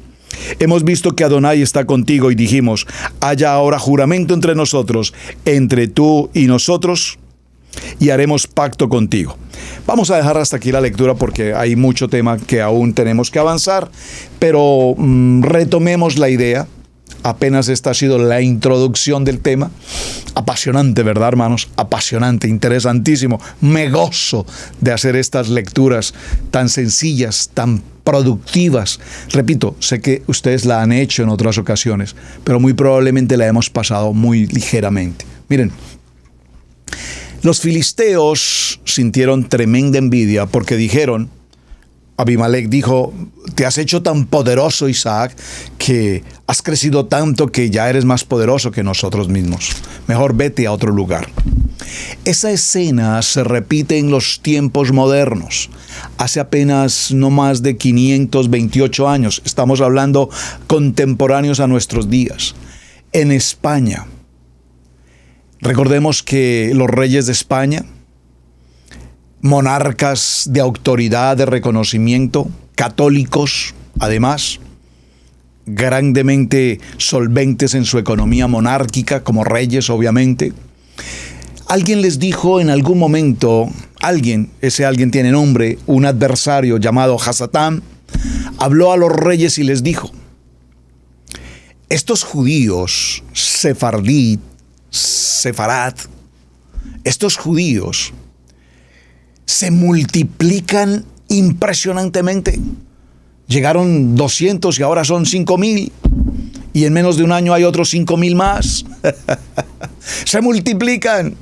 Hemos visto que Adonai está contigo y dijimos, haya ahora juramento entre nosotros, entre tú y nosotros, y haremos pacto contigo. Vamos a dejar hasta aquí la lectura porque hay mucho tema que aún tenemos que avanzar, pero retomemos la idea. Apenas esta ha sido la introducción del tema. Apasionante, ¿verdad, hermanos? Apasionante, interesantísimo. Me gozo de hacer estas lecturas tan sencillas, tan productivas. Repito, sé que ustedes la han hecho en otras ocasiones, pero muy probablemente la hemos pasado muy ligeramente. Miren, los filisteos sintieron tremenda envidia porque dijeron, Abimelech dijo, te has hecho tan poderoso, Isaac, que has crecido tanto que ya eres más poderoso que nosotros mismos. Mejor vete a otro lugar. Esa escena se repite en los tiempos modernos. Hace apenas no más de 528 años. Estamos hablando contemporáneos a nuestros días. En España. Recordemos que los reyes de España, monarcas de autoridad, de reconocimiento, católicos, además, grandemente solventes en su economía monárquica, como reyes, obviamente. Alguien les dijo en algún momento, ese alguien tiene nombre, un adversario llamado Hasatán, habló a los reyes y les dijo, estos judíos, Sefarad, estos judíos se multiplican impresionantemente. Llegaron 200 y ahora son 5,000. Y en menos de un año hay otros 5,000 más. Se multiplican.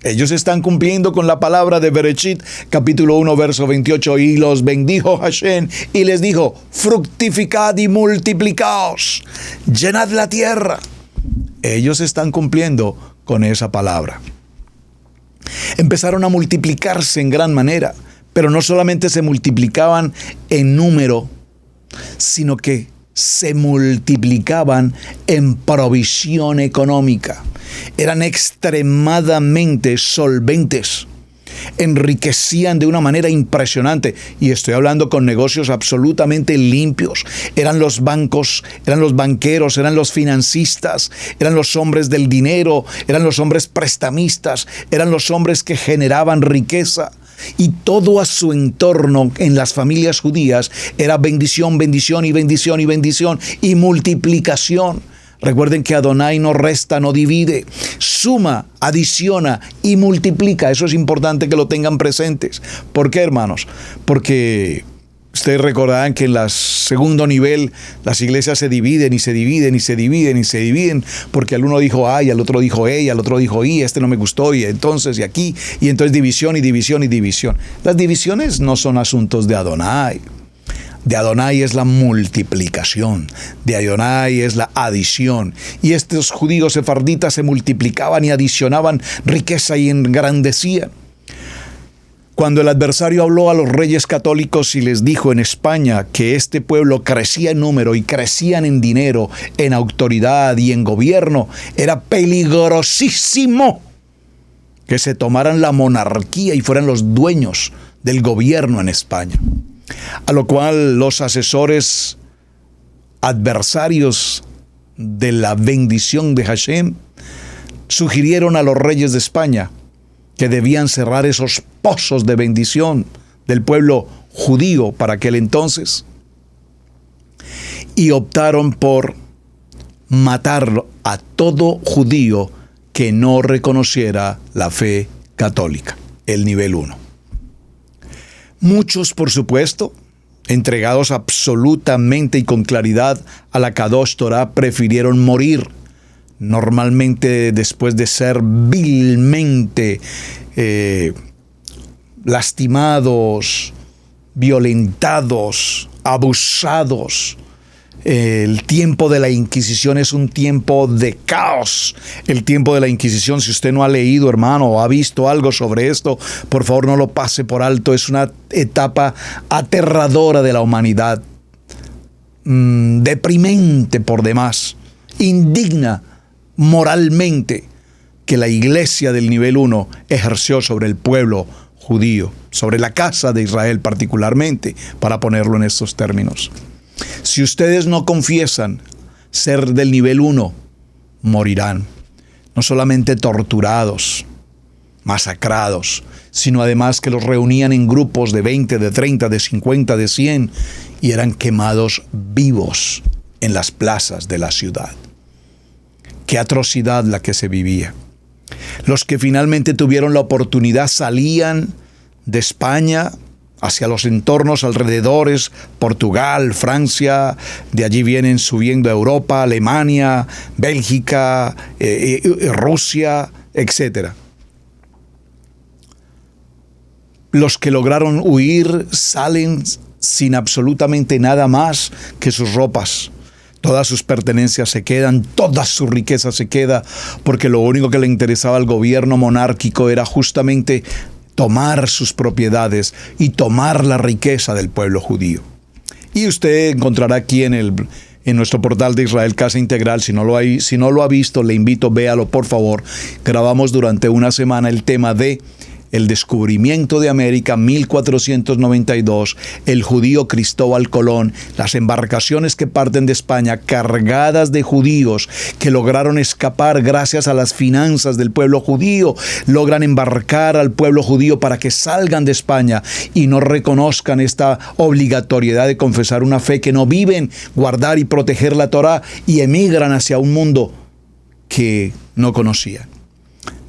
Ellos están cumpliendo con la palabra de Bereshit, capítulo 1, verso 28. Y los bendijo Hashem y les dijo, fructificad y multiplicaos, llenad la tierra. Ellos están cumpliendo con esa palabra. Empezaron a multiplicarse en gran manera, pero no solamente se multiplicaban en número, sino que se multiplicaban en provisión económica. Eran extremadamente solventes. Enriquecían de una manera impresionante. Y estoy hablando con negocios absolutamente limpios. Eran los bancos, eran los banqueros, eran los financistas, eran los hombres del dinero, eran los hombres prestamistas, eran los hombres que generaban riqueza. Y todo a su entorno en las familias judías era bendición, bendición y bendición y bendición y multiplicación. Recuerden que Adonai no resta, no divide, suma, adiciona y multiplica. Eso es importante que lo tengan presentes. ¿Por qué, hermanos? Porque ustedes recordarán que en el segundo nivel las iglesias se dividen y se dividen y se dividen y se dividen porque al uno dijo A y al otro dijo E y al otro dijo I, este no me gustó y entonces y aquí y entonces división y división y división. Las divisiones no son asuntos de Adonai. De Adonai es la multiplicación, de Adonai es la adición. Y estos judíos sefarditas se multiplicaban y adicionaban riqueza y engrandecían. Cuando el adversario habló a los reyes católicos y les dijo en España que este pueblo crecía en número y crecían en dinero, en autoridad y en gobierno, era peligrosísimo que se tomaran la monarquía y fueran los dueños del gobierno en España. A lo cual los asesores adversarios de la bendición de Hashem sugirieron a los reyes de España que debían cerrar esos pozos de bendición del pueblo judío para aquel entonces y optaron por matar a todo judío que no reconociera la fe católica, el nivel 1. Muchos, por supuesto, entregados absolutamente y con claridad a la Kadosh Torah, prefirieron morir, normalmente después de ser vilmente lastimados, violentados, abusados. El tiempo de la Inquisición es un tiempo de caos. El tiempo de la Inquisición, si usted no ha leído, hermano, o ha visto algo sobre esto, por favor no lo pase por alto. Es una etapa aterradora de la humanidad, deprimente por demás, indigna moralmente, que la iglesia del nivel 1 ejerció sobre el pueblo judío, sobre la casa de Israel particularmente, para ponerlo en estos términos. Si ustedes no confiesan ser del nivel 1, morirán. No solamente torturados, masacrados, sino además que los reunían en grupos de 20, de 30, de 50, de 100 y eran quemados vivos en las plazas de la ciudad. Qué atrocidad la que se vivía. Los que finalmente tuvieron la oportunidad salían de España hacia los entornos alrededores, Portugal, Francia, de allí vienen subiendo a Europa, Alemania, Bélgica, Rusia, etc. Los que lograron huir salen sin absolutamente nada más que sus ropas. Todas sus pertenencias se quedan, toda su riqueza se queda, porque lo único que le interesaba al gobierno monárquico era justamente tomar sus propiedades y tomar la riqueza del pueblo judío. Y usted encontrará aquí en nuestro portal de Israel Casa Integral, si no lo ha visto, le invito, véalo por favor. Grabamos durante una semana el tema de el descubrimiento de América, 1492, el judío Cristóbal Colón, las embarcaciones que parten de España cargadas de judíos que lograron escapar gracias a las finanzas del pueblo judío, logran embarcar al pueblo judío para que salgan de España y no reconozcan esta obligatoriedad de confesar una fe que no viven, guardar y proteger la Torá y emigran hacia un mundo que no conocían.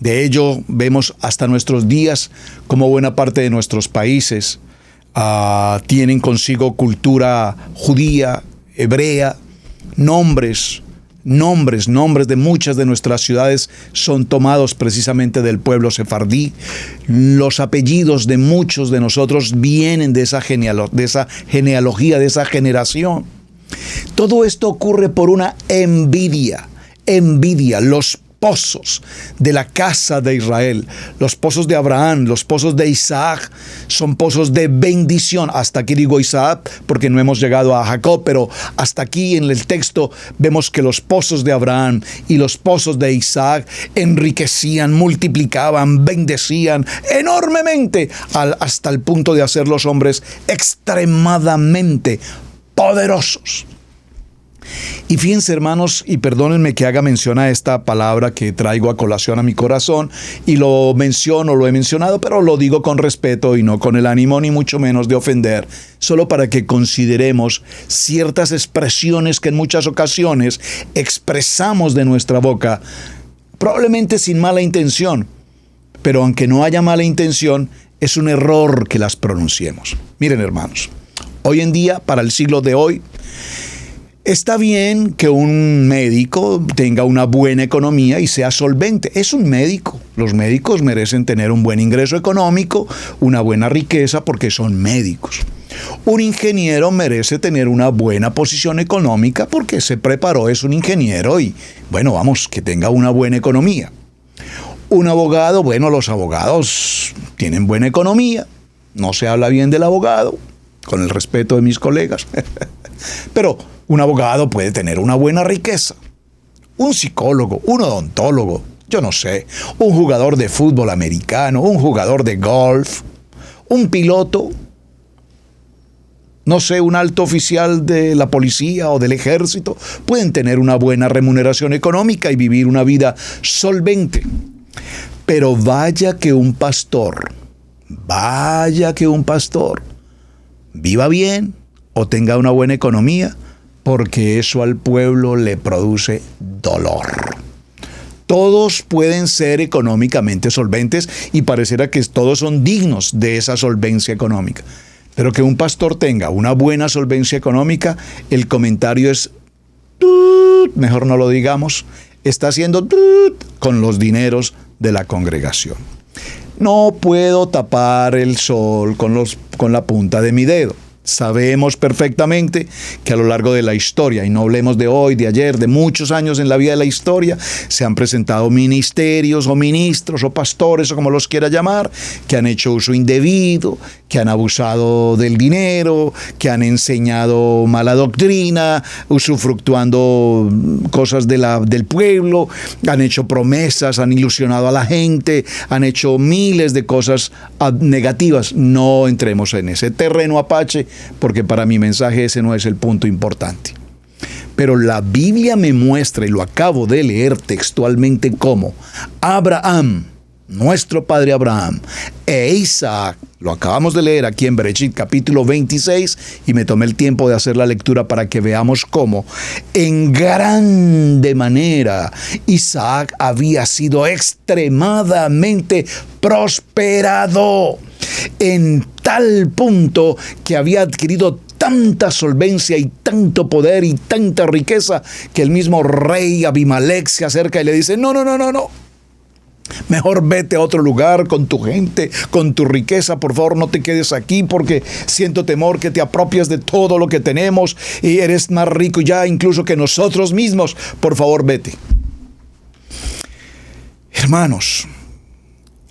De ello vemos hasta nuestros días como buena parte de nuestros países tienen consigo cultura judía, hebrea, nombres de muchas de nuestras ciudades son tomados precisamente del pueblo sefardí. Los apellidos de muchos de nosotros vienen de esa genealogía, de esa generación. Todo esto ocurre por una envidia. Los pozos de la casa de Israel, los pozos de Abraham, los pozos de Isaac, son pozos de bendición. Hasta aquí digo Isaac porque no hemos llegado a Jacob, pero hasta aquí en el texto vemos que los pozos de Abraham y los pozos de Isaac enriquecían, multiplicaban, bendecían enormemente hasta el punto de hacer los hombres extremadamente poderosos. Y fíjense, hermanos, y perdónenme que haga mención a esta palabra que traigo a colación a mi corazón, y lo he mencionado, pero lo digo con respeto y no con el ánimo ni mucho menos de ofender, solo para que consideremos ciertas expresiones que en muchas ocasiones expresamos de nuestra boca, probablemente sin mala intención, pero aunque no haya mala intención, es un error que las pronunciemos. Miren, hermanos, hoy en día, para el siglo de hoy, está bien que un médico tenga una buena economía y sea solvente. Es un médico. Los médicos merecen tener un buen ingreso económico, una buena riqueza porque son médicos. Un ingeniero merece tener una buena posición económica porque se preparó, es un ingeniero y, que tenga una buena economía. Un abogado, los abogados tienen buena economía. No se habla bien del abogado, con el respeto de mis colegas. Pero un abogado puede tener una buena riqueza. Un psicólogo, un odontólogo, yo no sé, un jugador de fútbol americano, un jugador de golf, un piloto, no sé, un alto oficial de la policía o del ejército, pueden tener una buena remuneración económica y vivir una vida solvente. Pero vaya que un pastor viva bien o tenga una buena economía, porque eso al pueblo le produce dolor. Todos pueden ser económicamente solventes y pareciera que todos son dignos de esa solvencia económica. Pero que un pastor tenga una buena solvencia económica, el comentario es, mejor no lo digamos, está haciendo con los dineros de la congregación. No puedo tapar el sol con la punta de mi dedo. Sabemos perfectamente que a lo largo de la historia, y no hablemos de hoy, de ayer, de muchos años en la vida de la historia, se han presentado ministerios o ministros o pastores o como los quiera llamar, que han hecho uso indebido, que han abusado del dinero, que han enseñado mala doctrina, usufructuando cosas del pueblo, han hecho promesas, han ilusionado a la gente, han hecho miles de cosas negativas. No entremos en ese terreno, Apache, porque para mi mensaje ese no es el punto importante. Pero la Biblia me muestra, y lo acabo de leer textualmente, como Abraham, nuestro padre Abraham, e Isaac, lo acabamos de leer aquí en Bereshit capítulo 26, y me tomé el tiempo de hacer la lectura para que veamos cómo en grande manera Isaac había sido extremadamente prosperado, en tal punto que había adquirido tanta solvencia y tanto poder y tanta riqueza que el mismo rey Abimelech se acerca y le dice: no. Mejor vete a otro lugar con tu gente, con tu riqueza. Por favor, no te quedes aquí porque siento temor que te apropies de todo lo que tenemos y eres más rico ya incluso que nosotros mismos. Por favor, vete. Hermanos,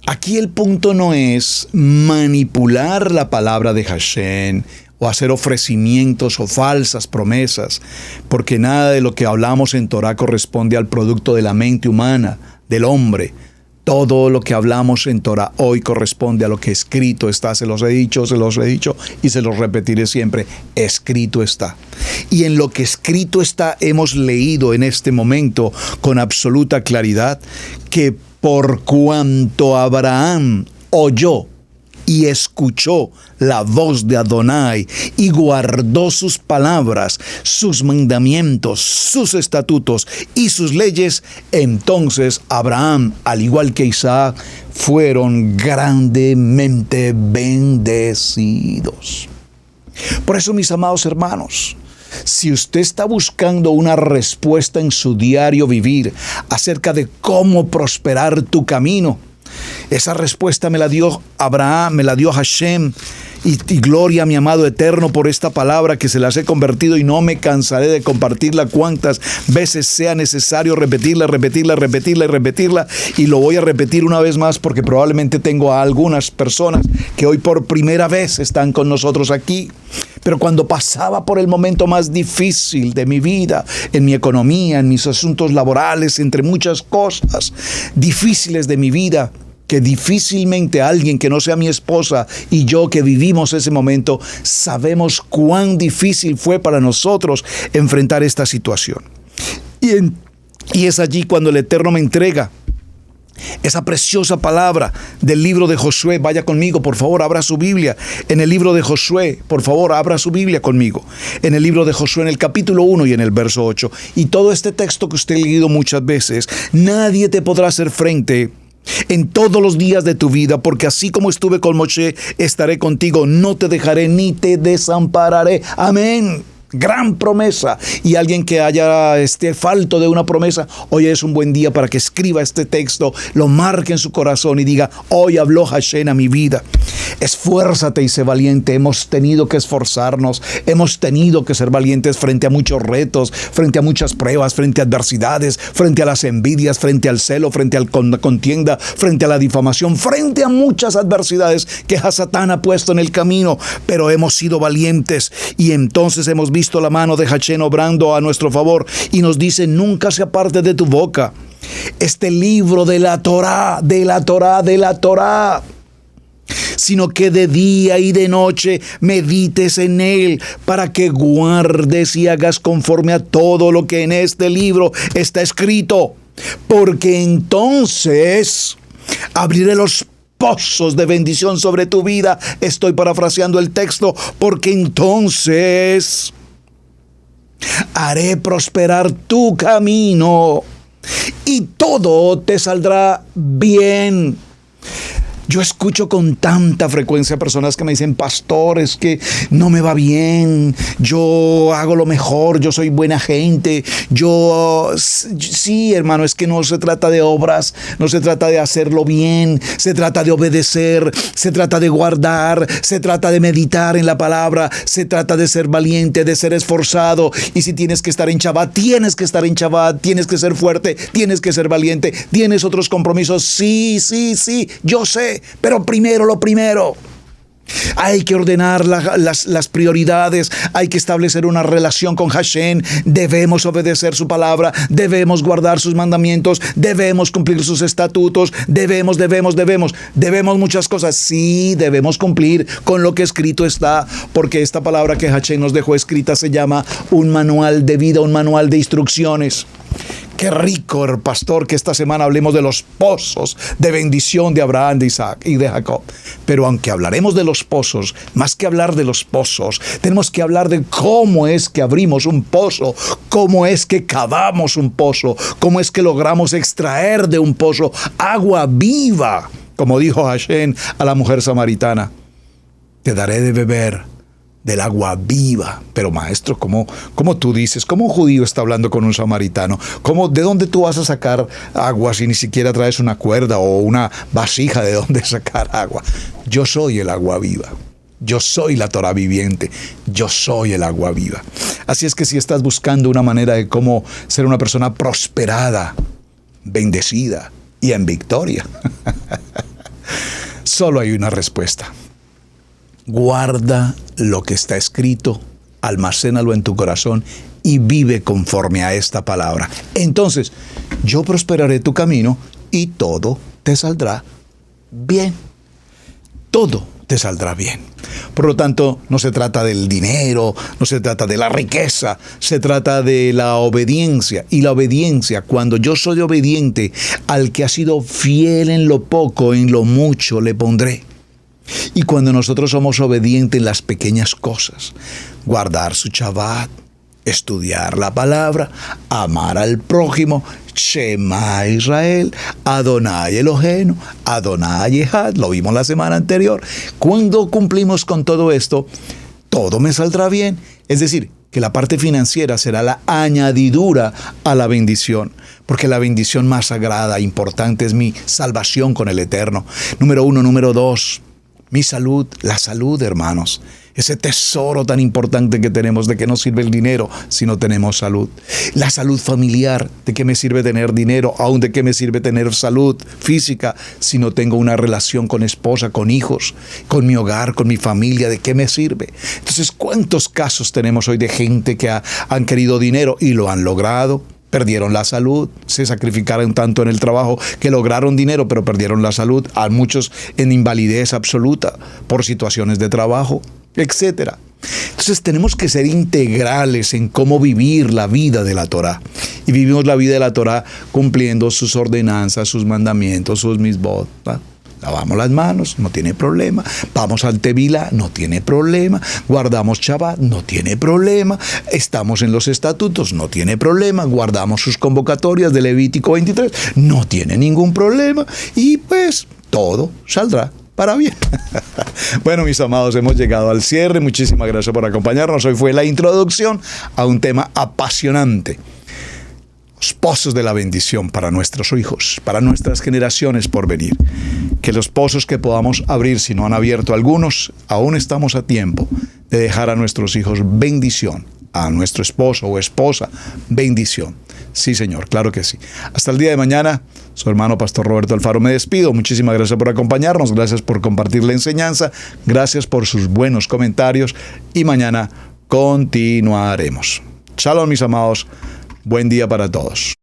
aquí el punto no es manipular la palabra de Hashem o hacer ofrecimientos o falsas promesas, porque nada de lo que hablamos en Torah corresponde al producto de la mente humana, del hombre. Todo lo que hablamos en Torah hoy corresponde a lo que escrito está. Se los he dicho y se los repetiré siempre. Escrito está. Y en lo que escrito está hemos leído en este momento con absoluta claridad que por cuanto Abraham oyó y escuchó la voz de Adonai y guardó sus palabras, sus mandamientos, sus estatutos y sus leyes, entonces Abraham, al igual que Isaac, fueron grandemente bendecidos. Por eso, mis amados hermanos, si usted está buscando una respuesta en su diario vivir acerca de cómo prosperar tu camino, esa respuesta me la dio Abraham, me la dio Hashem, y gloria a mi amado eterno por esta palabra que se las he convertido y no me cansaré de compartirla cuantas veces sea necesario repetirla, y lo voy a repetir una vez más porque probablemente tengo a algunas personas que hoy por primera vez están con nosotros aquí. Pero cuando pasaba por el momento más difícil de mi vida, en mi economía, en mis asuntos laborales, entre muchas cosas difíciles de mi vida, que difícilmente alguien que no sea mi esposa y yo que vivimos ese momento, sabemos cuán difícil fue para nosotros enfrentar esta situación. Y es allí cuando el Eterno me entrega esa preciosa palabra del libro de Josué. Vaya conmigo, por favor, abra su Biblia. En el libro de Josué, por favor, abra su Biblia conmigo. En el libro de Josué, en el capítulo 1 y en el verso 8. Y todo este texto que usted ha leído muchas veces, nadie te podrá hacer frente en todos los días de tu vida, porque así como estuve con Moshe, estaré contigo, no te dejaré ni te desampararé. Amén. Gran promesa. Y alguien que esté falto de una promesa, hoy es un buen día para que escriba este texto, lo marque en su corazón y diga: hoy habló Hashem a mi vida. Esfuérzate y sé valiente. Hemos tenido que esforzarnos, hemos tenido que ser valientes frente a muchos retos, frente a muchas pruebas, frente a adversidades, frente a las envidias, frente al celo, frente a la contienda, frente a la difamación, frente a muchas adversidades que Hasatán ha puesto en el camino, pero hemos sido valientes y entonces hemos visto la mano de Hashem obrando a nuestro favor y nos dice: nunca se aparte de tu boca este libro de la Torá, sino que de día y de noche medites en él, para que guardes y hagas conforme a todo lo que en este libro está escrito, porque entonces abriré los pozos de bendición sobre tu vida. Estoy parafraseando el texto. Porque entonces haré prosperar tu camino y todo te saldrá bien. Yo escucho con tanta frecuencia personas que me dicen: pastor, es que no me va bien, yo hago lo mejor, yo soy buena gente, sí, hermano, es que no se trata de obras, no se trata de hacerlo bien, se trata de obedecer, se trata de guardar, se trata de meditar en la palabra, se trata de ser valiente, de ser esforzado. Y si tienes que estar en Shabbat, tienes que estar en Shabbat, tienes que ser fuerte, tienes que ser valiente, tienes otros compromisos. Sí, yo sé. Pero primero lo primero. Hay que ordenar las prioridades, hay que establecer una relación con Hashem, debemos obedecer su palabra, debemos guardar sus mandamientos, debemos cumplir sus estatutos, debemos muchas cosas. Sí, debemos cumplir con lo que escrito está, porque esta palabra que Hashem nos dejó escrita se llama un manual de vida, un manual de instrucciones. Qué rico, pastor, que esta semana hablemos de los pozos de bendición de Abraham, de Isaac y de Jacob. Pero aunque hablaremos de los pozos, más que hablar de los pozos, tenemos que hablar de cómo es que abrimos un pozo, cómo es que cavamos un pozo, cómo es que logramos extraer de un pozo agua viva. Como dijo Hashem a la mujer samaritana, te daré de beber del agua viva. Pero maestro, ¿cómo tú dices? ¿Cómo un judío está hablando con un samaritano? ¿De dónde tú vas a sacar agua si ni siquiera traes una cuerda o una vasija de dónde sacar agua? Yo soy el agua viva. Yo soy la Torah viviente. Yo soy el agua viva. Así es que si estás buscando una manera de cómo ser una persona prosperada, bendecida y en victoria, solo hay una respuesta. Guarda lo que está escrito, almacénalo en tu corazón y vive conforme a esta palabra. Entonces, yo prosperaré tu camino y todo te saldrá bien. Todo te saldrá bien. Por lo tanto, no se trata del dinero, no se trata de la riqueza, se trata de la obediencia. Y la obediencia, cuando yo soy obediente al que ha sido fiel en lo poco, en lo mucho le pondré. Y cuando nosotros somos obedientes en las pequeñas cosas, guardar su Shabbat, estudiar la palabra, amar al prójimo, Shema Israel, Adonai Eloheinu, Adonai Echad, lo vimos la semana anterior. Cuando cumplimos con todo esto, todo me saldrá bien. Es decir, que la parte financiera será la añadidura a la bendición, porque la bendición más sagrada, importante, es mi salvación con el Eterno. Número 1, número 2. Mi salud, la salud, hermanos. Ese tesoro tan importante que tenemos. ¿De qué nos sirve el dinero si no tenemos salud? La salud familiar. ¿De qué me sirve tener dinero? ¿Aún de qué me sirve tener salud física si no tengo una relación con esposa, con hijos, con mi hogar, con mi familia? ¿De qué me sirve? Entonces, ¿cuántos casos tenemos hoy de gente que han querido dinero y lo han logrado? Perdieron la salud, se sacrificaron tanto en el trabajo que lograron dinero, pero perdieron la salud. A muchos en invalidez absoluta por situaciones de trabajo, etc. Entonces tenemos que ser integrales en cómo vivir la vida de la Torah. Y vivimos la vida de la Torah cumpliendo sus ordenanzas, sus mandamientos, sus misbot. Lavamos las manos, no tiene problema. Vamos al Tevilá, no tiene problema. Guardamos Shabbat, no tiene problema. Estamos en los estatutos, no tiene problema. Guardamos sus convocatorias de Levítico 23, no tiene ningún problema. Y pues todo saldrá para bien. Bueno, mis amados, hemos llegado al cierre. Muchísimas gracias por acompañarnos. Hoy fue la introducción a un tema apasionante. Los pozos de la bendición para nuestros hijos, para nuestras generaciones por venir. Que los pozos que podamos abrir, si no han abierto algunos, aún estamos a tiempo de dejar a nuestros hijos bendición, a nuestro esposo o esposa bendición. Sí, Señor, claro que sí. Hasta el día de mañana, su hermano Pastor Roberto Alfaro me despido. Muchísimas gracias por acompañarnos, gracias por compartir la enseñanza, gracias por sus buenos comentarios y mañana continuaremos. Shalom, mis amados. Buen día para todos.